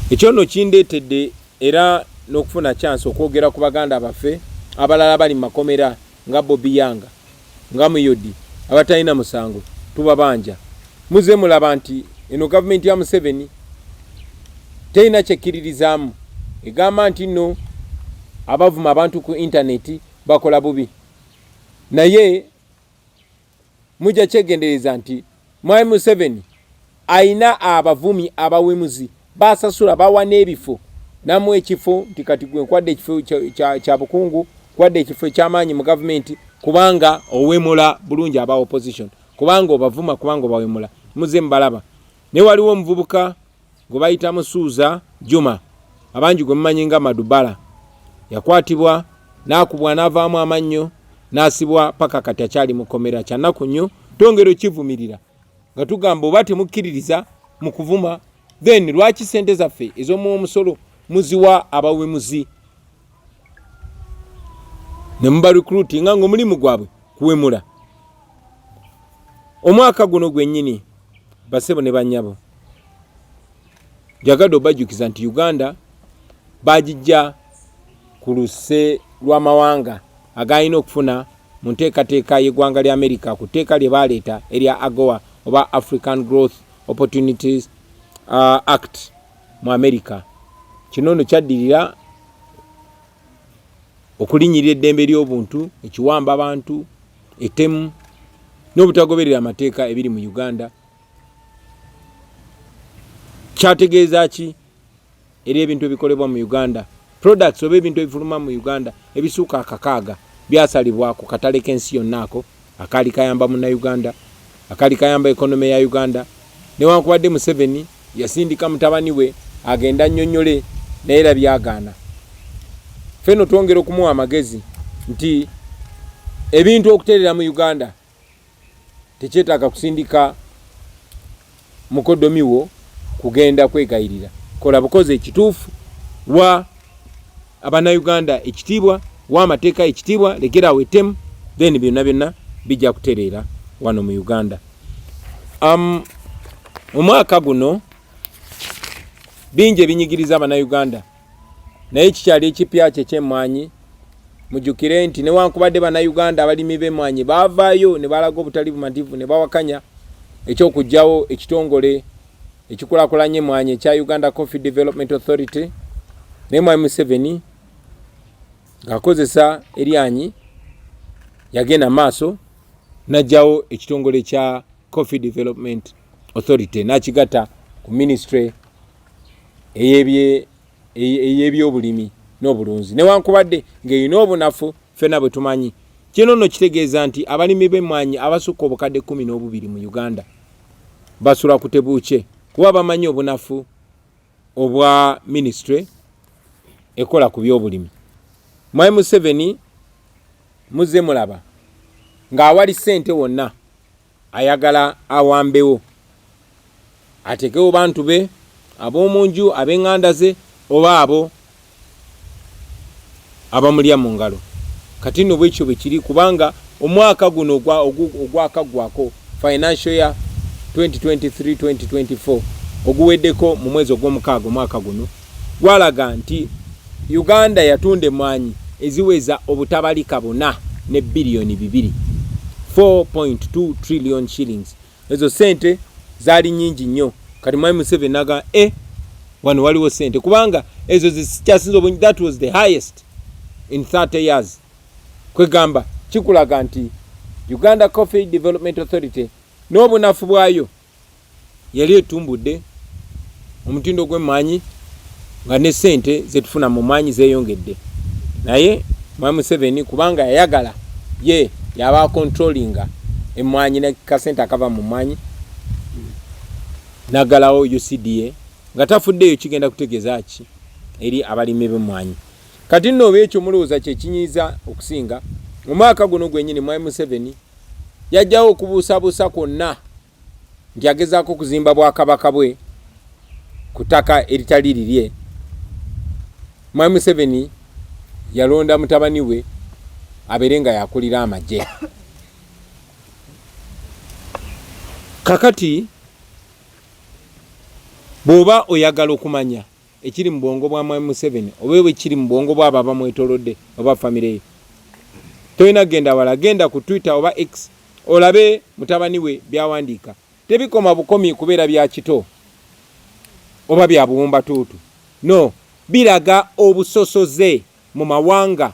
Ekyono kindeetedde era n'okufuna chance okwogera ku baganda baffe abalala bali makomera nga Bobi Yanga nga Muyodi abatalina musango tubabanja. Muze mulaba nti eno government ya Museveni teina kyekiririzaamu egamba nti no abavuma abantu ku internet bakola bubi, naye mujja kyegendereza nti Mwai Museveni aina abavumi abawemuzi basasula bawa n'ebifo namwe ekifo nti kati gwe kwadde ekifo kya bukungu kwadde ekifo ky'amaanyi mu government kubanga owemula bulungi aba opposition kubanga obavuma kubanga obawemula. Muze mbalaba ne waliwo omuvubuka gwe bayita Musuuza Juma abangi gwe mumanyi nga Madubala yakwatibwa nakubwa n'avaamu amannyo nasibwa paka kati akyali mukomera kyanaku nnyo tongero kivumirira nga tugamba oba temukkiririza mu kuvuma then lwaki sente zaffe ez'omusolo muziwa abawemuzi ne muba recruiting nga omulimu gwabwe kuwemula. Omwaka guno gwennyini basebo ne banyabo jagado bajukiza nti Uganda bajijja ku luse lw'amawanga agayina okufuna mu nteekateeka y'eggwanga lya America ku tteeka lye baleeta erya AGOA oba African Growth Opportunities Act mu America. Kino nno kyaddirira okulinyirira eddembe ly'obuntu ekiwamba abantu ettemu n'obutagoberera amateeka ebiri mu Uganda. Kyategeeza ki eri ebintu ebikolebwa mu Uganda products oba ebintu ebifuluma mu Uganda ebisuuka akakaaga byasalibwa ku katale k'ensi yonnaako akaali kayamba Munnayuganda akaali kayamba ekonome ya Uganda newankubadde Museveni yasindika mutabani we agenda nnyonnyole naye era byagaana. Feno twongera okumuwa amagezi nti ebintu okuteerera mu Uganda tekyetaaga kusindika mukodomiwo kugenda kwegayirira kola bukozi ekituufu wa Abannayuganda ekitiibwa wa amateeka ekitiibwa lekerawo ettemu then byonna byonna bijja kutereera wano mu Uganda. Omwaka guno bingi ebinyigiriza Abannayuganda naye kikyali ekipya ky'emmwanyi. Mujjukire nti newankubadde Bannayuganda abalimi b'emmwanyi baavaayo ne balaga obutali bumativu ne bawakanya ekyokugjawo ekitongole ekikulaakulanya emmwanyi ekya Uganda Coffee Development Authority ne Mwai Museveni ng'akozesa eryanyi yagenda maaso n'ajjawo ekitongole kya Coffee Development Authority n'akigatta ku ministry ey'ebyobulimi n'obulunzi newankubadde ng'erina obunafu ffenna bwe tumanyi. Kino nno kitegeeza nti abalimi b'emmwanyi abasukka obukadde 12 mu Uganda basula ku tebuuke kuba bamanyi obunafu obwa ministry ekola ku byobulimi. Mwai Museveni muze mulaba ng'awali ssente wonna ayagala awambewo atekewo bantu be ab'omunju ab'eŋŋanda ze oba abo abamulya mu ngalo. Kati nno bwekyo bwe kiri kubanga omwaka guno ogwakaggwako financial year 2023-2024 oguweddeko mu mwezi ogw'omukaaga omwaka guno gwalaga nti Uganda yatunda emmwanyi eziweza obutabalika buna ne biliyoni 2 4.2 trillion shillings. Ezo sente zaali nyingi nnyo. Kati Mwai Museveni naga wano waliwo sente kubanga ezo zikyasinza obungi that was the highest in 30 years. Kwegamba kikulaga nti Uganda Coffee Development Authority n'obunafu bwayo yali etumbudde omutindo gw'emmwanyi nga ne sente zetufuna mu mmwanyi zeeyongedde. Naye Mwai Museveni kubanga yayagala ye yaba controllinga emmwanyi ne kasente akava mu mmwanyi nagalawo UCDA nga tafuddeyo kigenda kutegeeza ki eri abalimi b'emmwanyi. Kati nno obwekyo mulowooza kye kinyiiza okusinga mu mwaka guno gwennyini Mwai Museveni yajjawo okubuusabuusa kwonna nti agezaako okuzimba bwakabaka bwe ku ttaka eritali lirye Mwami Museveni yalonda mutabani we aberenga yakulira amagye. Kakati boba oyagala okumanya ekiri mu bwongo bwa Mwami Museveni oba ekiri mu bwongo bw'abo abamwetoolodde oba famire ye, toyina genda wala, genda ku Twitter oba X olabe mutabani we byawandiika. Tebikoma bukomi kubeera bya kito oba bya buwumba tuutu, no, biraga obusosoze mu mawanga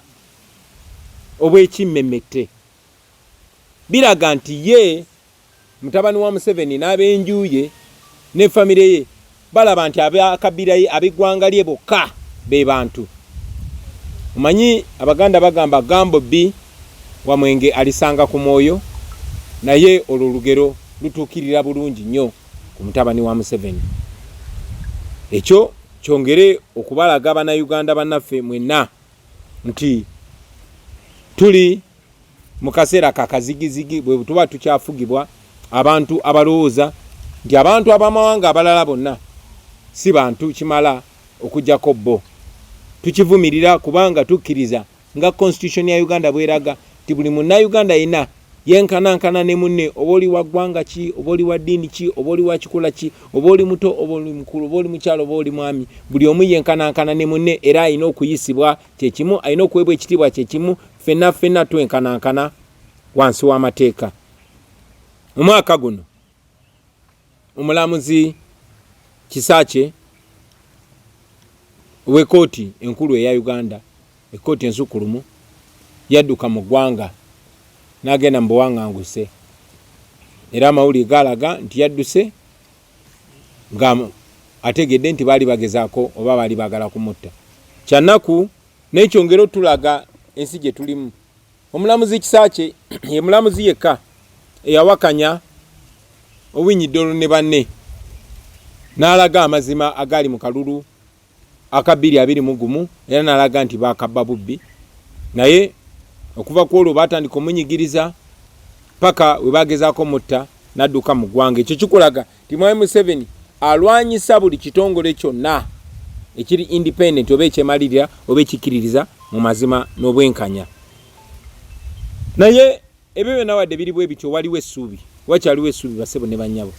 obw'ekimmemmette. Biraga nti ye mutabani wa Museveni n'ab'enju ye ne famire ye balaba nti ab'akabira ye ab'eggwanga lye bokka be bantu. Omanyi Abaganda bagamba gambo bbi wa mwenge alisanga ku mwoyo, naye olwo olugero lutuukirira bulungi nnyo ku mutabani wa Museveni. Ekyo kyongere okubalaga Bannayuganda bannaffe mwenna nti tuli mu kaseera kakazigizigi bwe tuba tukyafugibwa abantu abalowooza nti abantu ab'amawanga abalala bonna si bantu kimala okujjako bo. Tukivumirira kubanga tukkiriza nga constitution ya Uganda bweraga nti buli munnayuganda yenna yenkanankana ne munne, oba oli wa ggwanga ki, oba oli wa ddiini ki, oba oli wa kikula ki, oba oli muto, oba oli mukulu, oba oli mukyalo, oba oli mwami, buli omu yenkanankana ne munne era alina okuyisibwa kyekimu, alina okuweebwa ekitiibwa kyekimu, ffenna twenkanankana wansi w'amateeka. Mu mwaka guno omulamuzi Kisakye w'ekkooti enkulu eya Uganda, ekkooti ensukulumu, yadduka mu ggwanga n'agenda mu buwaŋŋanguse, era amawulire galaga nti yadduse nga ategedde nti baali bagezaako oba baali baagala kumutta. Kyannaku n'ekyongero tulaga ensi gye tulimu. Omulamuzi Kisakye ye mulamuzi yekka eyawakanya Owinyi-Dollo ne banne n'alaga amazima agali mu kalulu aka 221 era n'alaga nti baakabba bubbi, naye okuva ku olwo baatandika omunyigiriza paka we bagezaako mutta n'adduka mu ggwanga. Ekyo kikulaga nti Mwami Museveni alwanyisa buli kitongole kyonna ekiri independent oba ekyemalirira oba ekikiririza mu mazima n'obwenkanya. Naye ebyo byonna wadde biri bwe bityo, waliwo essuubi, wakyaliwo essuubi bassebo ne bannyabo,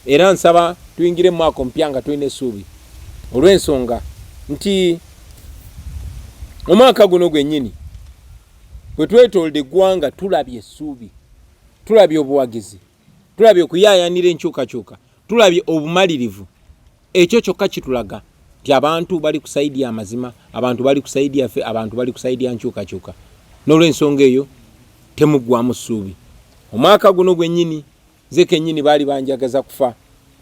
era nsaba tuyingire mu mwaka omupya nga tulina essuubi olw'ensonga nti omwaka guno gwennyini bwe twetoolodde eggwanga tulabye essuubi, tulabye obuwagizi, tulabye okuyaayanira enkyukakyuka, tulabye obumalirivu. Ekyo kyokka kitulaga nti abantu bali ku sayidi y'amazima, abantu bali ku sayidi yaffe, abantu bali ku sayidi ya nkyukakyuka. N'olw'ensonga eyo temuggwamu ssuubi. Omwaka guno gwennyini nze kennyini baali banjagaza kufa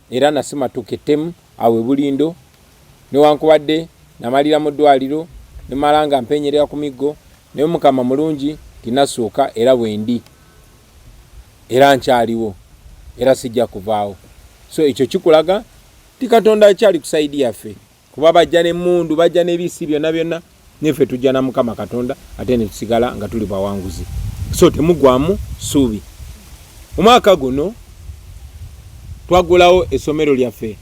era nasimatuka ettemu awe Bulindo, newankubadde namalira mu ddwaliro nemala nga mpenyerera ku miggo, naye Mukama mulungi tinasooka era bwendi era nkyaliwo era sijja kuvaawo. So ekyo kikulaga ti Katonda akyali ku sayidi yaffe, kuba bajja n'emmundu bajja n'ebisi byonna byonna, neffe tujja na Mukama Katonda ate ne tusigala nga tuli bawanguzi. So temuggwamu ssuubi. Omwaka guno twagulawo essomero lyaffe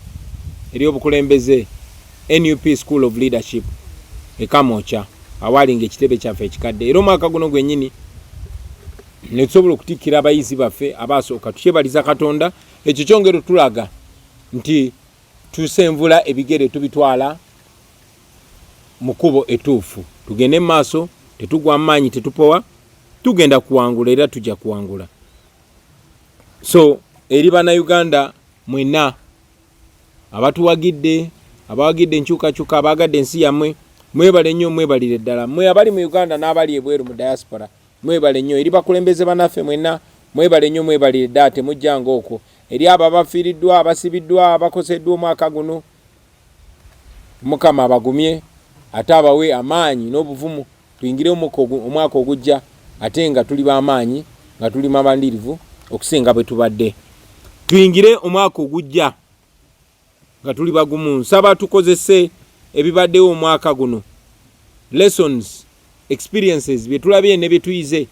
ery'obukulembeze NUP School of Leadership ekamocha awalinga ekitebe kyaffe ekikadde, era omwaka guno gwennyini ne tusobola okutikkira abayizi baffe abaasooka. Tukyebaliza Katonda. Ekyo kyongero tulaga nti tusenvula ebigere tubitwala mu kkubo ettuufu, tugende mu maaso, tetugwa maanyi, tetupowa, tugenda kuwangula era tujja kuwangula. So eri Bannayuganda mwenna abatuwagidde, abawagidde enkyukakyuka, abaagadde ensi yammwe, mwebale nnyo, mwebalire ddala. Mwe abali mu Uganda n'abali ebweru mu diaspora, mwebale nnyo. Eri bakulembeze bannaffe mwenna, mwebale nnyo, mwebalire ddala, temujjanga okwo. Eri abo abafiiriddwa, abasibiddwa, abakoseddwa omwaka guno, Mukama abagumye ate abawe amaanyi n'obuvumu, tuyingire omwaka ogujja ate nga tuli b'amaanyi, nga tuli mabandirivu okusinga bwe tubadde. Tuyingire omwaka ogujja nga tuli bagumu. Nsaba tukozese ebibaddewo omwaka guno, lessons, experiences bye tulabye ne bye tuyize,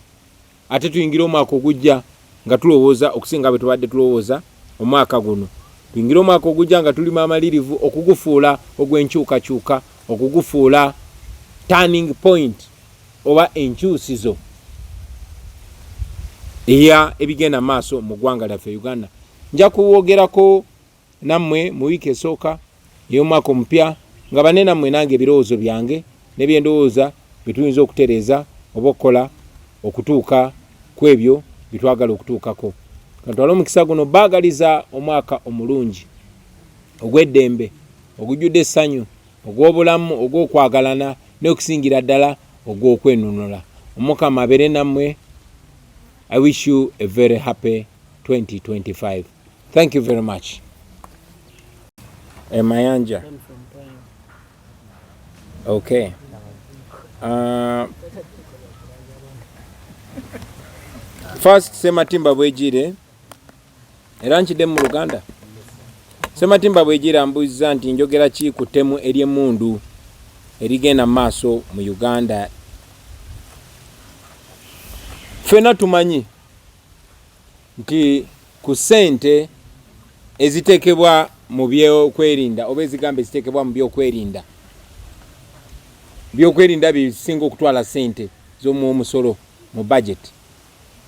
ate tuyingire omwaka ogujja nga tulowooza okusinga bwe tubadde tulowooza omwaka guno. Tuyingire omwaka ogujja nga tuli mamalirivu okugufuula ogw'enkyukakyuka, okugufuula turning point oba enkyusizo eya ebigenda maaso mu ggwanga lyaffe Uganda. Nja kuwogerako nammwe mu wiiki esooka ey'omwaka omupya nga bane nammwe nange ebirowoozo byange n'ebyendowooza bituyinza okutereeza oba okukola okutuuka ku ebyo bitwagala okutuukako. Katwala omukisa guno baagaliza omwaka omulungi ogw'eddembe ogujjudde essanyu ogw'obulamu ogw'okwagalana n'okusingira ddala ogw'okwenunula. Omukama abeere nammwe. I wish you a very happy 2025. Thank you very much. Mayanja. Okay. First, Sematimba Bwejire. Era nkidde mu Luganda. Sematimba Bwejire ambuuza nti njogera ki ku ttemu ery'emmundu erigenda maaso mu Uganda. Ffenna tumanyi nti ku ssente eziteekebwa mu byokwerinda oba ezigamba eziteekebwa mu byokwerinda, byokwerinda bisinga okutwala ssente z'omusolo mu budget.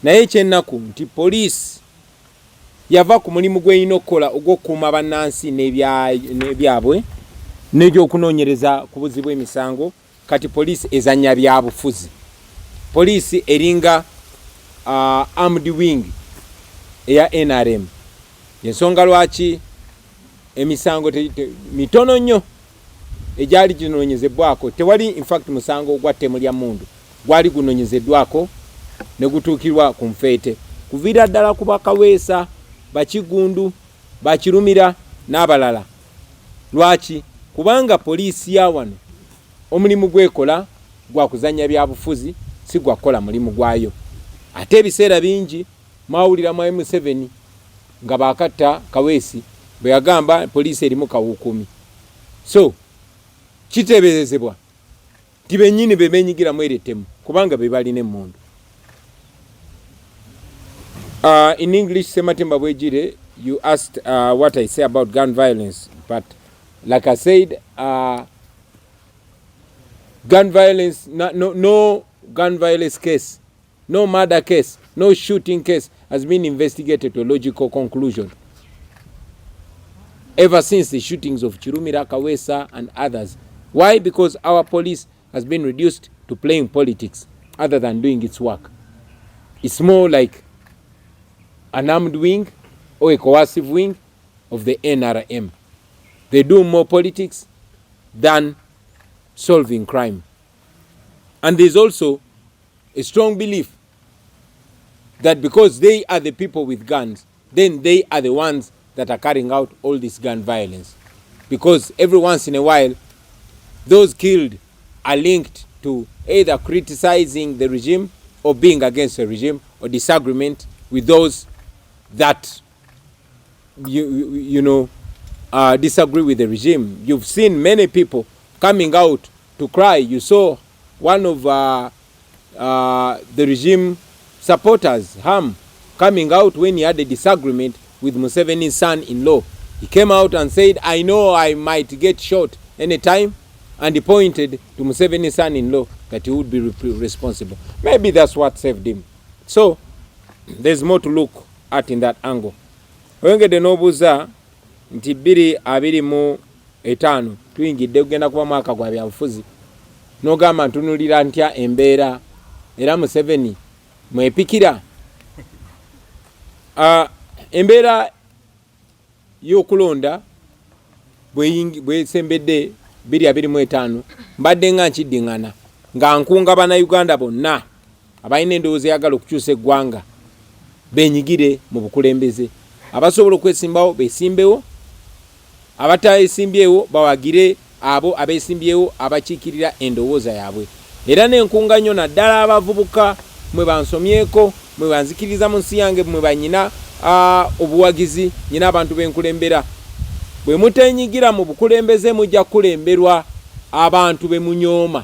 Naye ekyennaku nti poliisi yava ku mulimu gw'erina okukola ogw'okukuuma bannansi n'ebyabwe n'egyokunoonyereza ku buzzi bw'emisango. Kati poliisi ezannya byabufuzi. Poliisi eringa armed wing eya NRM. Yensonga lwaki emisango mitono nnyo egyali ginoonyezebwako. Tewali in fact musango ogwa ttemu lya mmundu gwali gunoonyezeddwako ne gutuukirwa ku nfeete. Kuviira ddala ku Bakaweesa, Bakigundu, Bakirumira n'abalala. Lwaki? Kubanga poliisi ya wano omulimu gwekola gwa kuzannya byabufuzi, si gwa kukola mulimu gwayo. Ate ebiseera bingi mwawulira mu M7 nga bakatta Kaweesi bwe yagamba poliisi erimu kawuukumi. So kiteeberezebwa nti bennyini be beenyigiramu erettemu kubanga be balina emmundu. In English, Sematimba Bwejire, you asked what I say about gun violence, but like I said, gun violence, no gun violence case, no murder case, no shooting case has been investigated to a logical conclusion ever since the shootings of Chirumira, Kaweesa and others. Why? Because our police has been reduced to playing politics other than doing its work. It's more like an armed wing or a coercive wing of the NRM. They do more politics than solving crime. And there's also a strong belief that because they are the people with guns, then they are the ones that are carrying out all this gun violence. Because every once in a while, those killed are linked to either criticizing the regime or being against the regime or disagreement with those that disagree with the regime. You've seen many people coming out to cry. You saw one of the regime supporters, Ham, coming out when he had a disagreement with Museveni's son-in-law. He came out and said, I know I might get shot anytime, and he pointed to Museveni's son-in-law that he would be responsible. Maybe that's what saved him. So there's more to look at in that angle. Oyongedde n'obuuza nti 2025 tuyingidde kugenda kuba mwaka gwa byabufuzi n'ogamba ntunulira ntya embeera era Museveni mwepikira. Embeera y'okulonda bwesembedde 2025 mbadde nga nkiddiŋŋana nga nkunga bannayuganda bonna abalina endowooza eyagala okukyusa eggwanga benyigire mu bukulembeze. Abasobola okwesimbawo beesimbewo, abatayesimbyewo bawagire abo abeesimbyewo abakiikirira endowooza yaabwe. Era n'enkunga nnyo naddala abavubuka mwe bansomyeko, mwe banzikiriza mu nsi yange, mwe banyina obuwagizi, nyina abantu b'enkulembera. Bwe muteenyigira mu bukulembeze mujja kulemberwa abantu be munyooma.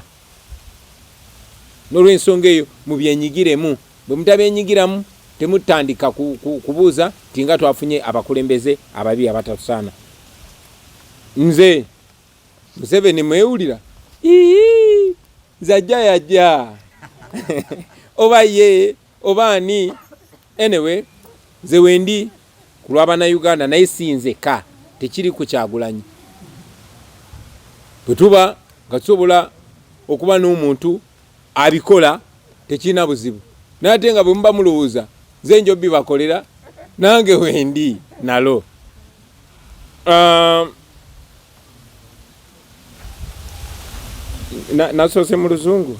N'olw'ensonga eyo mubyenyigiremu. Bwe mutabyenyigiramu temutandika kubuuza nti nga twafunye abakulembeze ababi abatatusaana. Nze Museveni mwewulira zajja yajja oba ye oba ani anyway ze wendi kulwabana Uganda naye sinzeka tekiri ku Kyagulanyi bwe tuba nga tusobola okuba n'omuntu abikola tekirina buzibu naye ate nga bwe muba mulowooza nze njo bibakolera nange wendi nalo nasoose mu luzungu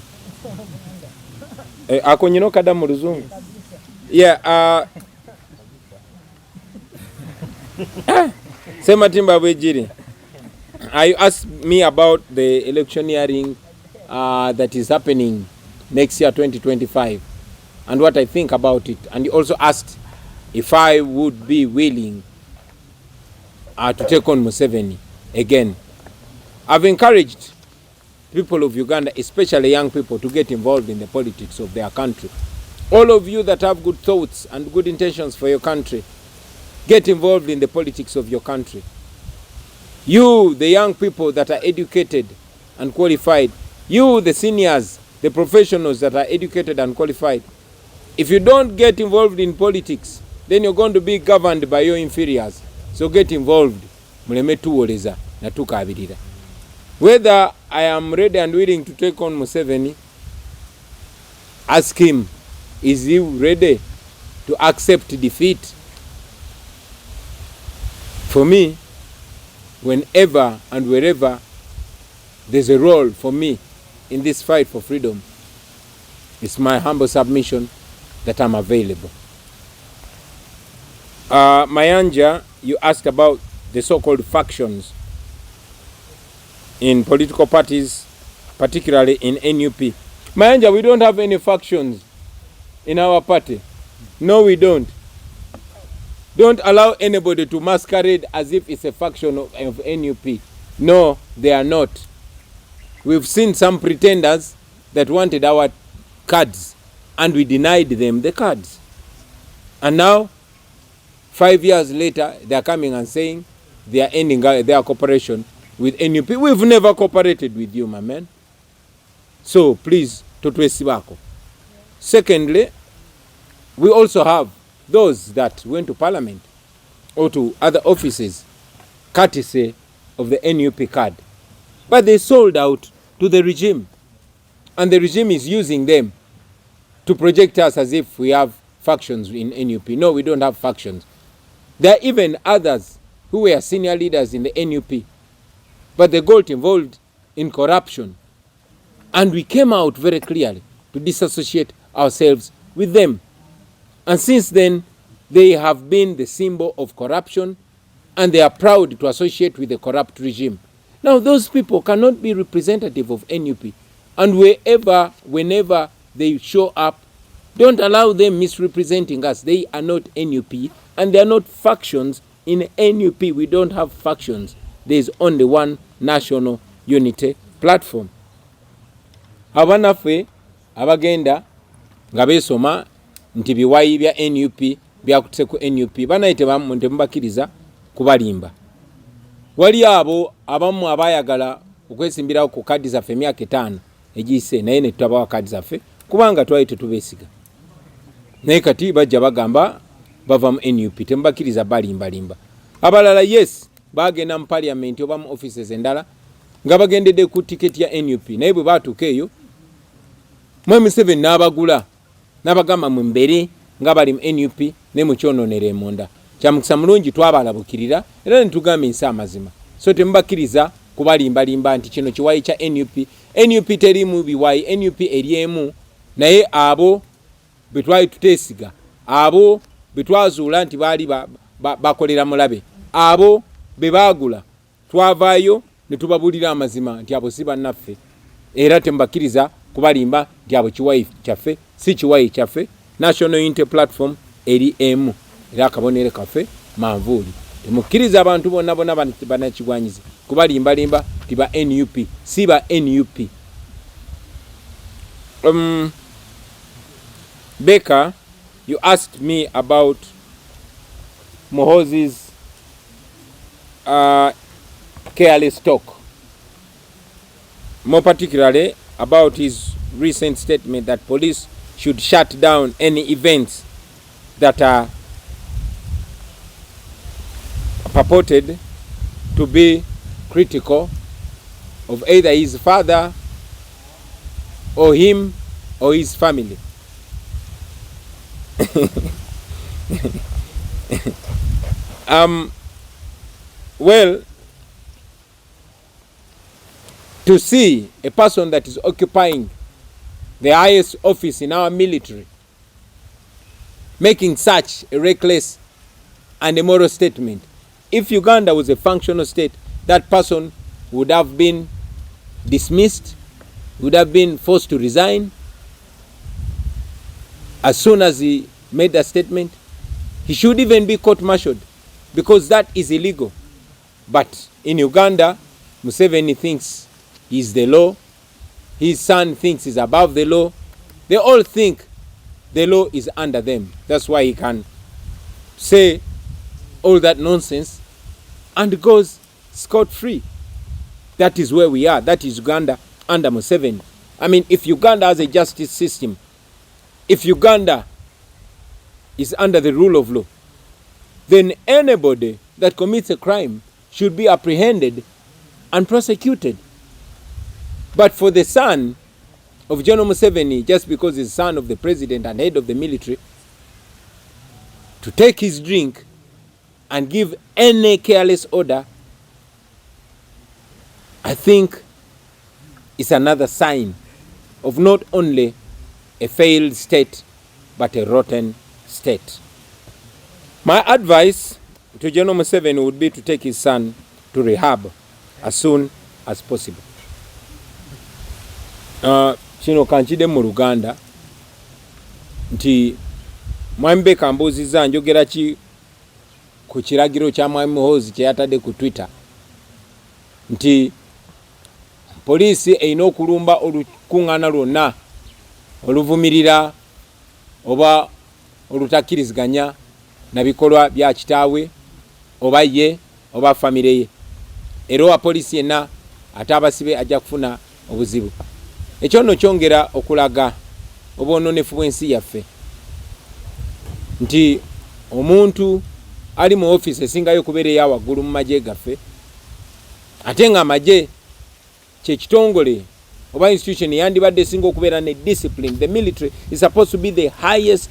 ako nyina okadda mu luzungu yeah Sematimba Bwejiri, you asked me about the electioneering that is happening next year 2025 and what I think about it, and you also asked if I would be willing to take on Museveni again. I've encouraged people of Uganda, especially young people, to get involved in the politics of their country. All of you that have good thoughts and good intentions for your country, get involved in the politics of your country. You, the young people that are educated and qualified, you, the seniors, the professionals that are educated and qualified, if you don't get involved in politics, then you're going to be governed by your inferiors. So get involved. Muleme tuwoleza na tukabirira. Whether I am ready and willing to take on Museveni, ask him, is he ready to accept defeat? For me, whenever and wherever there's a role for me in this fight for freedom, it's my humble submission that I'm available. Mayanja, you asked about the so-called factions in political parties, particularly in NUP. Mayanja, we don't have any factions in our party. No, we don't. Don't allow anybody to masquerade as if it's a faction of NUP. No, they are not. We've seen some pretenders that wanted our cards and we denied them the cards. And now, 5 years later, they are coming and saying they are ending their cooperation with NUP. We've never cooperated with you, my man. So please, totwe sibako. Secondly, we also have those that went to parliament or to other offices courtesy of the NUP card. But they sold out to the regime. And the regime is using them to project us as if we have factions in NUP. No, we don't have factions. There are even others who were senior leaders in the NUP, but they got involved in corruption. And we came out very clearly to disassociate ourselves with them. And since then, they have been the symbol of corruption, and they are proud to associate with the corrupt regime. Now, those people cannot be representative of NUP. And whenever they show up, don't allow them misrepresenting us. They are not NUP, and they are not factions in NUP. We don't have factions. There is only one national unity platform. Abanafe, abagenda, ngabesoma, nti biwayi bya NUP, byakutse ku NUP, banayite tebambakiriza kubalimba. Wali abo abamu abayagala okwesimbirawo ku kadi zaffe emyaka 5 egiyise, naye ne tutabawa kadi zaffe kubanga twali tetubeesiga. Naye kati bajja bagamba bava mu NUP, tembakiriza balimbalimba. Abalala yes, bagenda mu parliament oba mu offices endala nga bagendedde ku tiketi ya NUP, naye bwe baatuuka eyo Mwami Museveni n'abagula n'abagamba mu mbere nga bali mu NUP ne mu kyononera emunda. Kyamukisa mulungi twabalabukirira era ne tugamba ensi amazima. So tembakiriza kubalimbalimba nti kino kiwayi kya NUP. NUP terimu biwayi, NUP eriemu, naye abo betwali tuteesiga, abo betwazuula nti baali bakolera mulabe, abo bebagula twavaayo ne tubabulira amazima nti abo si bannaffe, era tembakiriza kubalimba nti abo kiwayi kyaffe, si kiwayi kyaffe. National Unity Platform eri emu era akabonere kaffe manvuuli. Temukkiriza abantu bonna banakigwanyiza kubalimbalimba ti ba NUP, si ba NUP. Baker, you asked me about Muhoozi's careless talk. More particularly, about his recent statement that police should shut down any events that are purported to be critical of either his father or him or his family. Well, to see a person that is occupying the highest office in our military making such a reckless and immoral statement, if Uganda was a functional state, that person would have been dismissed, would have been forced to resign as soon as he made that statement. He should even be court-martialed because that is illegal. But in Uganda, Museveni thinks he's the law. His son thinks he's above the law. They all think the law is under them. That's why he can say all that nonsense and goes scot-free. That is where we are. That is Uganda under Museveni. I mean, if Uganda has a justice system, if Uganda is under the rule of law, then anybody that commits a crime should be apprehended and prosecuted. But for the son of General Museveni, just because he's son of the president and head of the military, to take his drink and give any careless order, I think it's another sign of not only a failed state, but a rotten state. My advice to General Museveni would be to take his son to rehab as soon as possible. Kino kanchide mu Luganda nti Mwami Beka mbuziza njogera ki ku kiragiro kya Mwami Muhoozi kye yatadde ku Twitter nti poliisi erina okulumba olukuŋŋaana lwonna oluvumirira oba olutakkiriziganya na bikolwa bya kitaawe oba ye oba famire ye, era owa poliisi yenna ate abasibe ajja kufuna obuzibu. Ekyo nno kyongera okulaga obwononefu bw'ensi yaffe nti omuntu ali mu office esingayo okubeera eyawaggulu mu magye gaffe, ate nga amagye kye kitongole oba institution yandibadde esinga okubeera ne discipline. The military is supposed to be the highest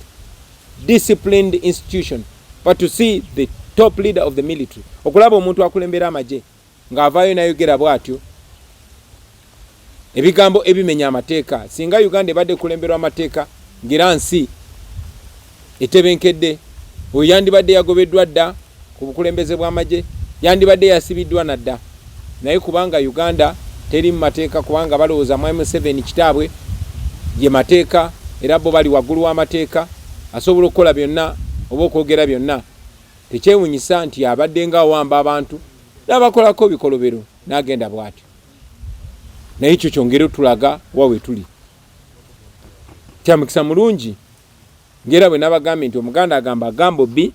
disciplined institution, but to see the top leader of the military, okulaba omuntu akulembera amagye ng'avaayo nayogera bw'atyo ebigambo ebimenya amateeka. Singa Uganda ebadde kulemberwa amateeka ngira nsi etebenkedde, oyo yandibadde yagobeddwa dda ku bukulembeze bw'amagye, yandibadde yasibiddwa nadda. Naye kubanga Uganda teri mu mateeka, kubanga balowooza Mwami Museveni kitaabwe ye mateeka era bo bali waggulu w'amateeka, asobola okukola byonna oba okwogera byonna. Tekyewunyisa nti abadde nga awamba abantu n'abakolako bikolobero n'agenda bw'atyo. Naye ekyo kyongera tulaga wawe tuli. Kya mukisa mulungi ngera bwe nabagambye nti Omuganda agamba Bobi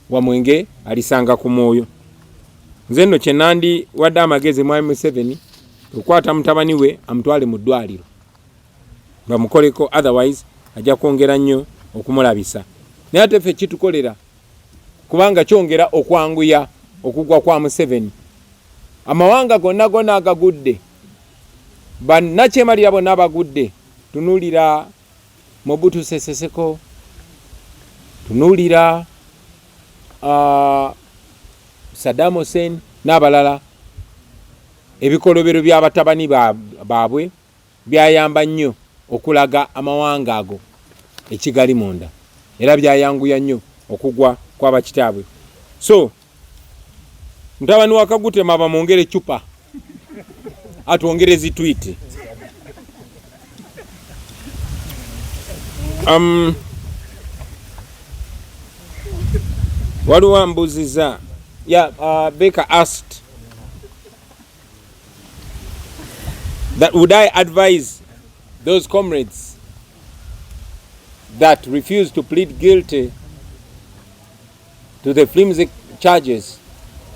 wa mwenge alisanga ku mwoyo. Nze nno kye nandi wadde amagezi Mwami Museveni okukwata mutabani we amutwale mu ddwaliro bamukoleko, otherwise ajja kwongera nnyo okumulabisa. Naye ate ffe kitukolera kubanga kyongera okwanguya okugwa kwa Museveni. Amawanga gonna agagudde, bannakyemalira bonna abagudde. Tunuulira Mobutu Sese Seko, tunuulira Saddam Hussein n'abalala. Ebikolobero by'abatabani baabwe byayamba nnyo okulaga amawanga ago ekigali munda, era byayanguya nnyo okugwa kw'abakitaabwe. So mutabani wa Kagutema bamwongere chupa atwongere zitwiti. Waliwo mbuziza Baker asked that would I advise those comrades that refuse to plead guilty to the flimsy charges,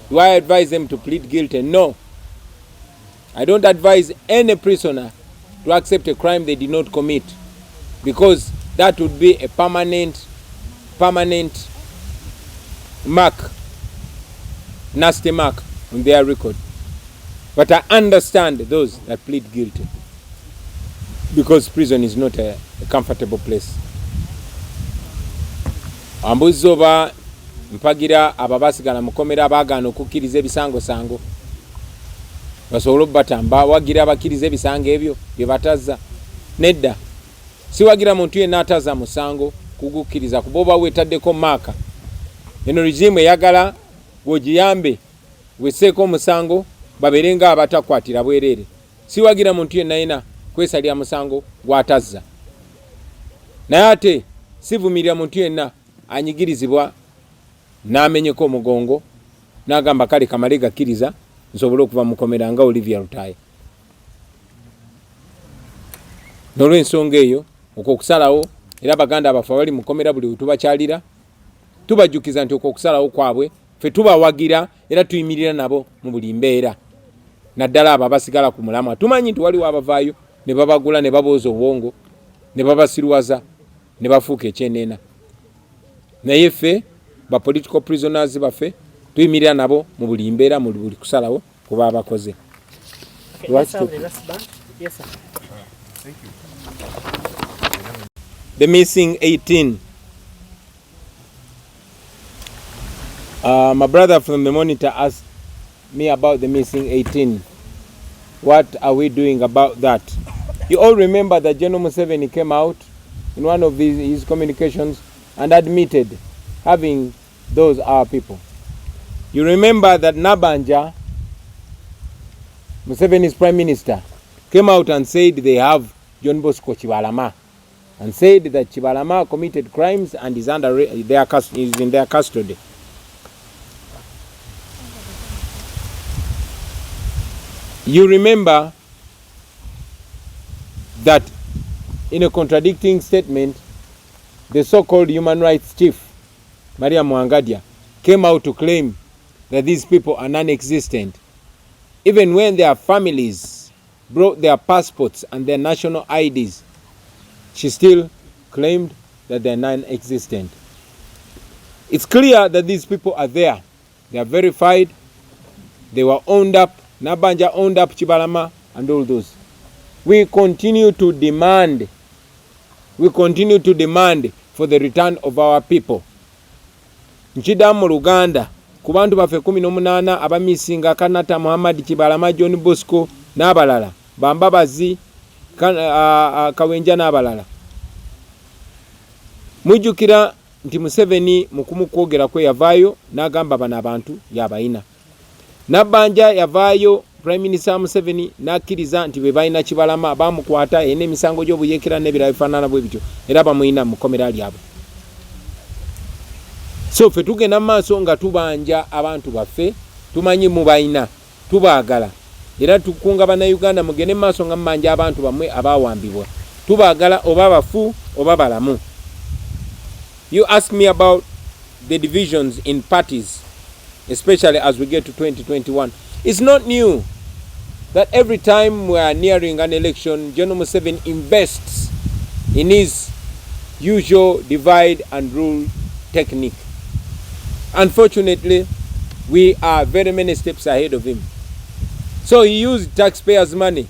do I advise them to plead guilty? No. I don't advise any prisoner to accept a crime they did not commit, because that would be a permanent mark, nasty mark on their record. But I understand those that plead guilty, because prison is not a comfortable place. Ambuzi oba mpagira ababasigala mukomera abagaana okukkiriza ebisango basobola batamba wagira abakiriza ebisango ebyo bye batazza. Nedda, si wagira muntu yenna atazza musango kugukkiriza kuba oba weetaddeko maaka. Eno regime eyagala wogiyambe weseeko omusango babeerenga abatakwatira bwereere. Si wagira muntu yenna yena kwesalira musango gwatazza. Naye ate sivumirira muntu yenna anyigirizibwa n'amenyeko omugongo n'agamba kale kamale gakkiriza nsobole okuva mukomera nga Olivia Lutaaya. N'olw'ensonga eyo okwokusalawo, era baganda abafu abali mukomera buli wetubakyalira tubajjukiza nti okwokusalawo kwabwe ffe tubawagira era tuyimirira nabo mu buli mbeera. Naddala abo abasigala ku mulamwa tumanyi nti waliwo abavaayo ne babagula ne babooza obwongo ne babasirwaza ne bafuuka ekyenneena. Naye ffe ba political prisoners baffe tuyimirira nabo mu buli mbeera, mu buli kusalawo kuba abakoze. Yes, sir. Thank you. The missing 18. My brother from the Monitor asked me about the missing 18. What are we doing about that? You all remember that General Museveni came out in one of his communications and admitted having those our people. You remember that Nabanja, Museveni's prime minister, came out and said they have John Bosco Chibalama, and said that Chibalama committed crimes and is in their custody. You remember that in a contradicting statement, the so-called human rights chief, Maria Mwangadia, came out to claim that these people are non-existent, even when their families brought their passports and their national IDs. She still claimed that they're non-existent. It's clear that these people are there. They are verified. They were owned up. Nabanja owned up Chibalama and all those. We continue to demand for the return of our people. Nchida mu Luganda ku bantu baffe 18 abamisinga Kanata Muhammad Chibalama John Bosco n'abalala Bambabazi Kawenja n'abalala. Mujjukira nti Museveni mu kumukwogera kwe yavaayo n'agamba bano abantu yabayina. Nabanja yavaayo Prime Minister Museveni n'akkiriza nti be balina Chibalama bamukwata ene emisango gy'obuyekera n'ebirala bifaanana bwe bityo era bamuyina mu kkomera lyabwe. So ffe tugenda mu maaso nga tubanja abantu baffe, tumanyi mubayina, tubaagala era tukunga bannayuganda mugende mu maaso nga mumanja abantu bammwe abaawambibwa, tubaagala oba bafu oba balamu. You ask me about the divisions in parties, especially as we get to 2021. It's not new that every time we are nearing an election, General Museveni invests in his usual divide and rule technique. Unfortunately, we are very many steps ahead of him. So he used taxpayers' money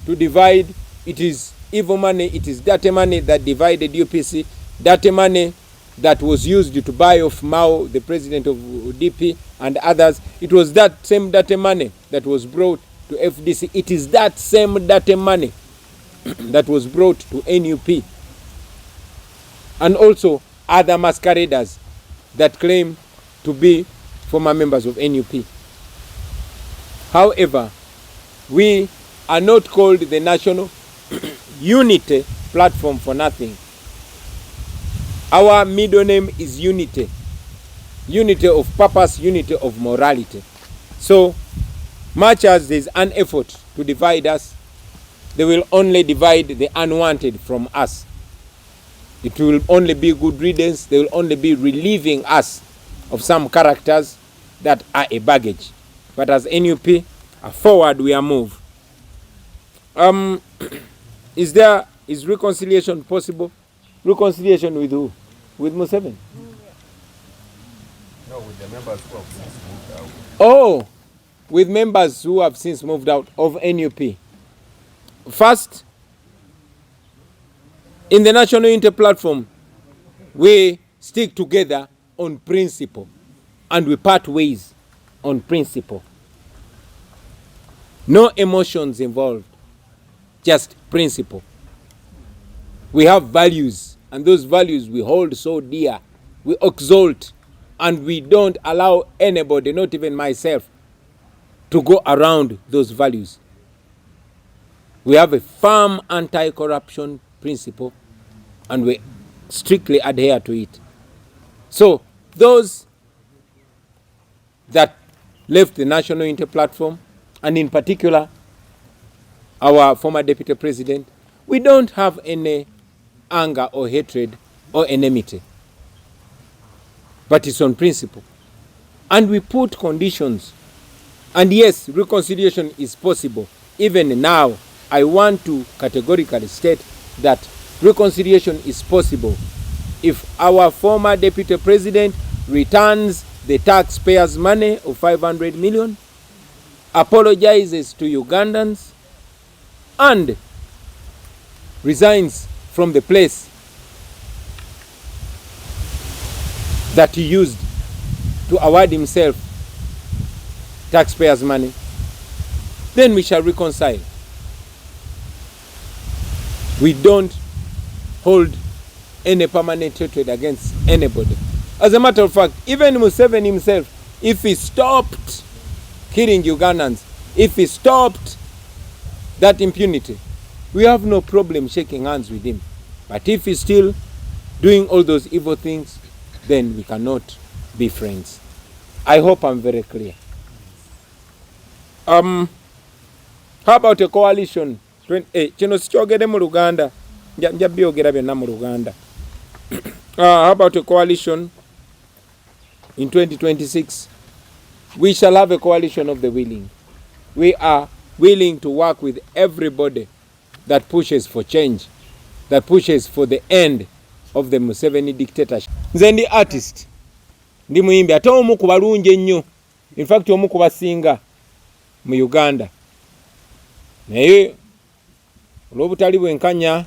to divide. It is evil money, it is dirty money that divided UPC, dirty money that was used to buy off Mao, the president of UDP, and others. It was that same dirty money that was brought to FDC. It is that same dirty money that was brought to NUP. And also other masqueraders that claim to be former members of NUP. However, we are not called the National Unity Platform for nothing. Our middle name is Unity. Unity of purpose, unity of morality. So much as there is an effort to divide us, they will only divide the unwanted from us. It will only be good riddance. They will only be relieving us of some characters that are a baggage. But as NUP, forward we are moved. Is reconciliation possible? Reconciliation with who? With Museveni? No, with the members who have since moved out. Oh, with members who have since moved out of NUP. First, in the National Unity Platform, we stick together on principle and we part ways on principle. No emotions involved, just principle. We have values, and those values we hold so dear, we exalt, and we don't allow anybody, not even myself, to go around those values. We have a firm anti-corruption principle, and we strictly adhere to it. So those that left the National Unity Platform, and in particular our former Deputy President, we don't have any anger or hatred or enmity, but it's on principle. And we put conditions. And yes, reconciliation is possible. Even now, I want to categorically state that reconciliation is possible if our former Deputy President returns the taxpayers' money of 500 million, apologizes to Ugandans, and resigns from the place that he used to award himself taxpayers' money, then we shall reconcile. We don't hold any permanent hatred against anybody. As a matter of fact, even Museveni himself, if he stopped killing Ugandans, if he stopped that impunity, we have no problem shaking hands with him. But if he's still doing all those evil things, then we cannot be friends. I hope I'm very clear. How about a coalition? Kino sikyogere mu Luganda. Nja byogera byonna mu Luganda. How about a coalition in 2026? We shall have a coalition of the willing. We are willing to work with everybody that pushes for change, that pushes for the end of the Museveni dictatorship. Nze ndi artist, ndi muyimbi, ate omu ku balungi ennyo, in fact omu ku basinga mu Uganda. Naye olw'obutali bwenkanya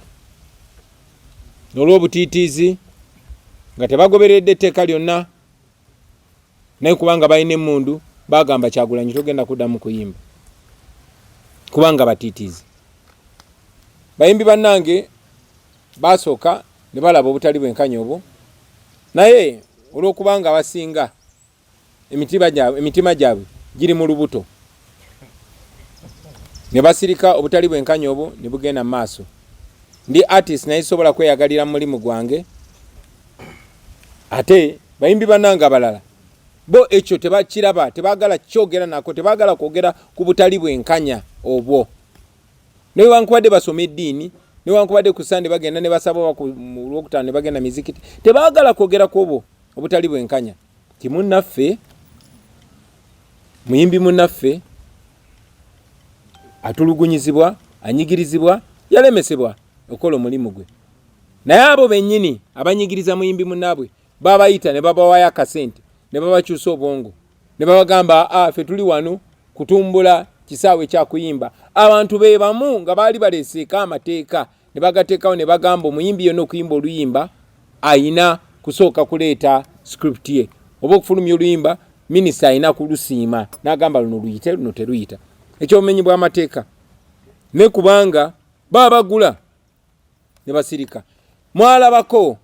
n'olw'obutiitiizi nga tebagoberedde etteeka lyonna, naye kubanga balina emmundu bagamba Kyagulanyi togenda kuddamu kuyimba kubanga batiitiizi. Bayimbi bannange basooka ne balaba obutali bwenkanya obwo, naye olw'okubanga basinga emitima gyabwe giri mu lubuto, ne basirika obutali bwenkanya obwo ne bugenda mu maaso. Ndi artist naye sobola kweyagalira mu mulimu gwange, ate bayimbi bannange abalala bo ekyo tebakiraba, tebagala kyogera nako, tebagala kwogera ku butali bwenkanya obwo. Newankubadde basoma eddiini, newankubadde ku Sande bagenda ne basaba mu Lwokutaano ne bagenda mizikiti, tebagala kwogera ku obwo obutali bwenkanya. Timunnaffe, muyimbi munnaffe atulugunyizibwa, anyigirizibwa, yalemesebwa okola omulimu gwe. Naye abo bennyini abanyigiriza muyimbi munnaabwe babayita ne babawayo akasente, ne babakyusa obwongo, ne babagamba ffe tuli wano kutumbula kisaawe kya kuyimba. Abantu be bamu nga baali baleseeka amateeka ne bagateekawo ne bagamba omuyimbi yonna okuyimba oluyimba ayina kusooka kuleeta script ye, oba okufulumya oluyimba minisita ayina kulusiima n'agamba luno luyite luno teruyita. Ekyobumenyi bw'amateeka. Ne kubanga babagula ne basirika. Mwalabako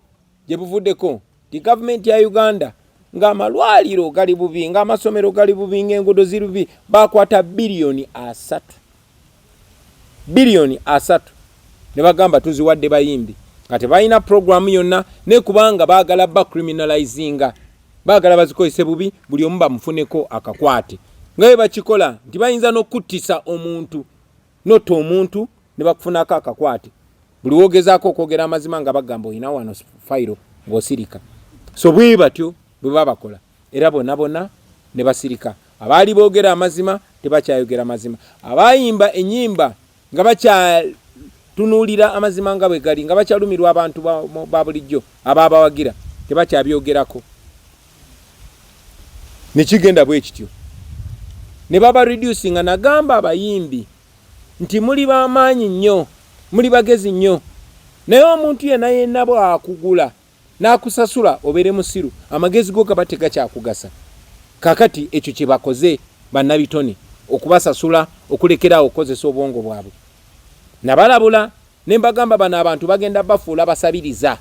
gye buvuddeko ti gavumenti ya Uganda ng'amalwaliro gali bubi, ng'amasomero gali bubi, ng'enguudo ziri bubi, bakwata bilioni 3. Bilioni 3 ne bagamba tuziwadde bayimbi nga tebalina programu yonna, ne kubanga baagala bacriminalizinga, baagala bazikozese bubi, buli omu bamufuneko akakwate. Nga bwe bakikola nti bayinza n'okuttisa omuntu, noto omuntu ne bakufunako akakwate. Buli wogezaako okwogera amazima nga bagamba olina wano fayiro ng'osirika. So bwe batyo bwe babakola, era bonna ne basirika. Abaali boogera amazima tebakyayogera mazima, abayimba ennyimba nga tunuulira amazima nga bwe gali nga bakyalumirwa abantu ba bulijjo abaabawagira tebakyabyogerako nekigenda bwe kityo ne baba reducing nga nagamba abayimbi nti muli b'amaanyi nnyo muli bagezi nnyo naye omuntu yenna bw'akugula n'akusasula obeere musiru amagezi go gaba tegakyakugasa kakati ekyo kye bakoze bannabitone okubasasula okulekeraawo okukozesa obwongo bwabwe nabalabula ne mbagamba bano abantu bagenda bafuula basabiriza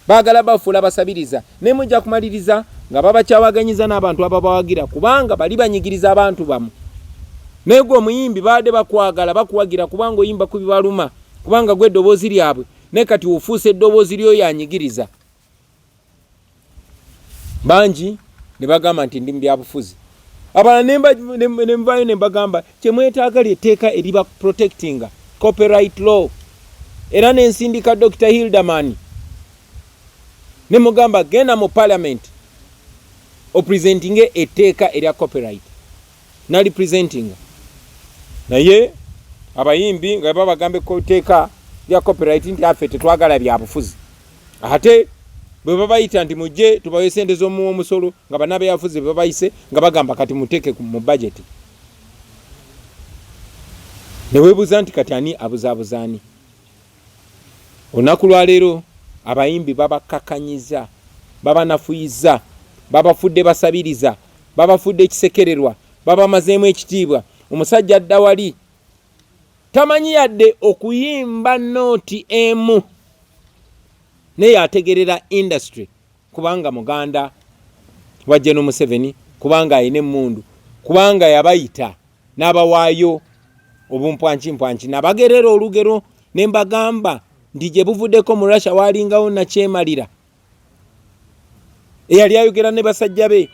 baagala bafuula basabiriza ne mujja kumaliriza nga babakyawaganyiza n'abantu ababawagira kubanga bali banyigiriza abantu bamu naye gwe omuyimbi baadde bakwagala bakuwagira kubanga oyimba kubibaluma kubanga gwe eddoboozi lyabwe naye kati ofuuse eddoboozi lyo yanyigiriza bangi ne bagamba nti ndi mu byabufuzi abala ne mvayo ne mbagamba kyemwetaaga lyetteeka eriba protectinga copyright law era nensindika Dr. Hilderman ne mugamba genda mu parliament opresentinge etteeka erya copyright nali presenting naye abayimbi nga babagambe ko etteeka lya copyright nti affe tetwagala byabufuzi ate bwe babayita nti mujje tubawe sente z'omusolo nga banabe yafuzi bwe babayise nga bagamba kati muteeke mu budget ne weebuuza nti kati ani abuzaabuzaani olunaku lwaleero abayimbi babakakanyiza babanafuyiza babafudde basabiriza babafudde ekisekererwa babamazeemu ekitiibwa omusajja adda wali tamanyi yadde okuyimba nooti emu naye ategerera industry kubanga muganda wa General Museveni kubanga ayina emmundu kubanga yabayita n'abawaayo obumpwanki nabagerera olugero ne mbagamba nti gye buvuddeko mu Russia waalingawo nakyemalira eyali ayogera ne basajja be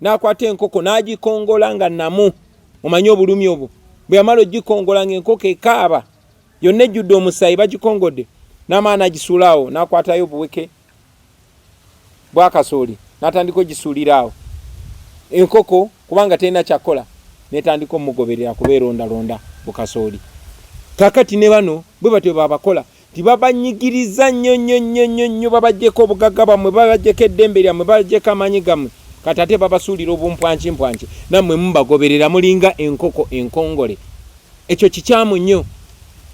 n'akwata enkoko n'agikongola nga namu omanyi obulumi obwo bwe yamala ogikongola ng'enkoko ekaaba yonna ejjudde omusaayi bagikongodde n'amaana agisuulaawo n'akwatayo obuweke bwakasooli n'atandika ogisuuliraawo enkoko kubanga terina kyakola n'etandika omugoberera kuba erondalonda bukasooli kakati ne bano bwe batyo babakola tibabanyigiriza nnyo babajjeko obugagga bwammwe babajjeko eddembe lyammwe babajjeko amaanyi gammwe kati ate babasuulira obumpwanki nammwe mubagoberera mulinga enkoko enkongole ekyo kikyamu nnyo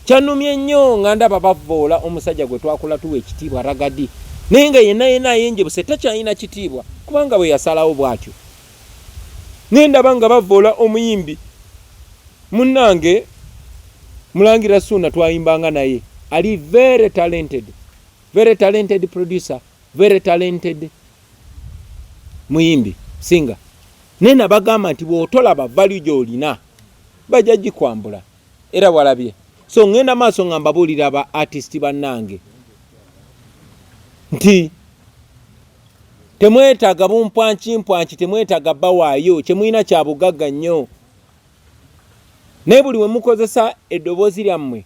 kyanumye nnyo nga ndaba bavoola omusajja gwe twakula tuwa ekitiibwa ragadi naye nga yenna ayenjebuse takyalina kitiibwa kubanga bwe yasalawo bw'atyo naye ndaba nga bavoola omuyimbi munnange Mulangira Ssuuna twayimbanga naye ali very talented producer very talented muyimbi singa naye nabagamba nti bw'otolaba value gy'olina bajja gikwambula era walabye so ngenda maaso nga mbabuulira aba artist bannange nti temwetaaga bumpwanki temwetaaga bawaayo kyemulina kya bugagga nnyo naye buli we mukozesa eddoboozi lyammwe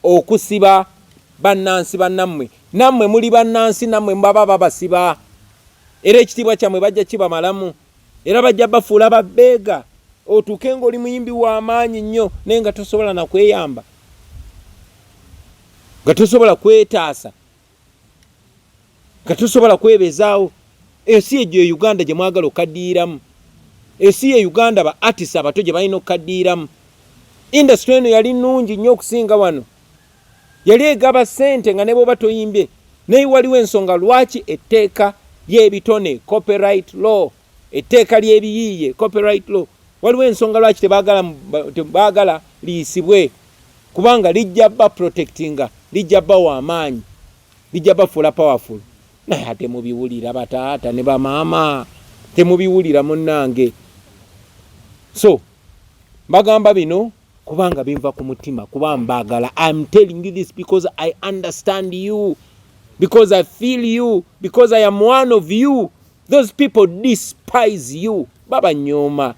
okusiba bannansi bannammwe nammwe muli bannansi nammwe mbaba babasiba era ekitiibwa kyammwe bajja kibamalamu era bajja bafuula babbeega otuuke ng'oli muyimbi w'amaanyi nnyo naye nga tosobola nakweyamba nga tosobola kwetaasa nga tosobola kwebezaawo ensi egyo Uganda gye mwagala okaddiiramu ensi ye Uganda ba artist abato gye balina okaddiiramu industry eno yali nnungi nnyo okusinga wano yali egaba ssente nga ne bw'oba toyimbye naye waliwo ensonga lwaki etteeka ly'ebitone copyright law etteeka ly'ebiyiiye copyright law waliwo ensonga lwaki tebaagala liyisibwe kubanga lijja ba protectinga lijja ba w'amaanyi lijja bafuula powerful naye ate mubiwulira bataata ne bamaama temubiwulira munnange so mbagamba bino kubanga binva ku mutima kuba mbagala I'm telling you this because I understand you because I feel you because I am one of you those people despise you baba nyoma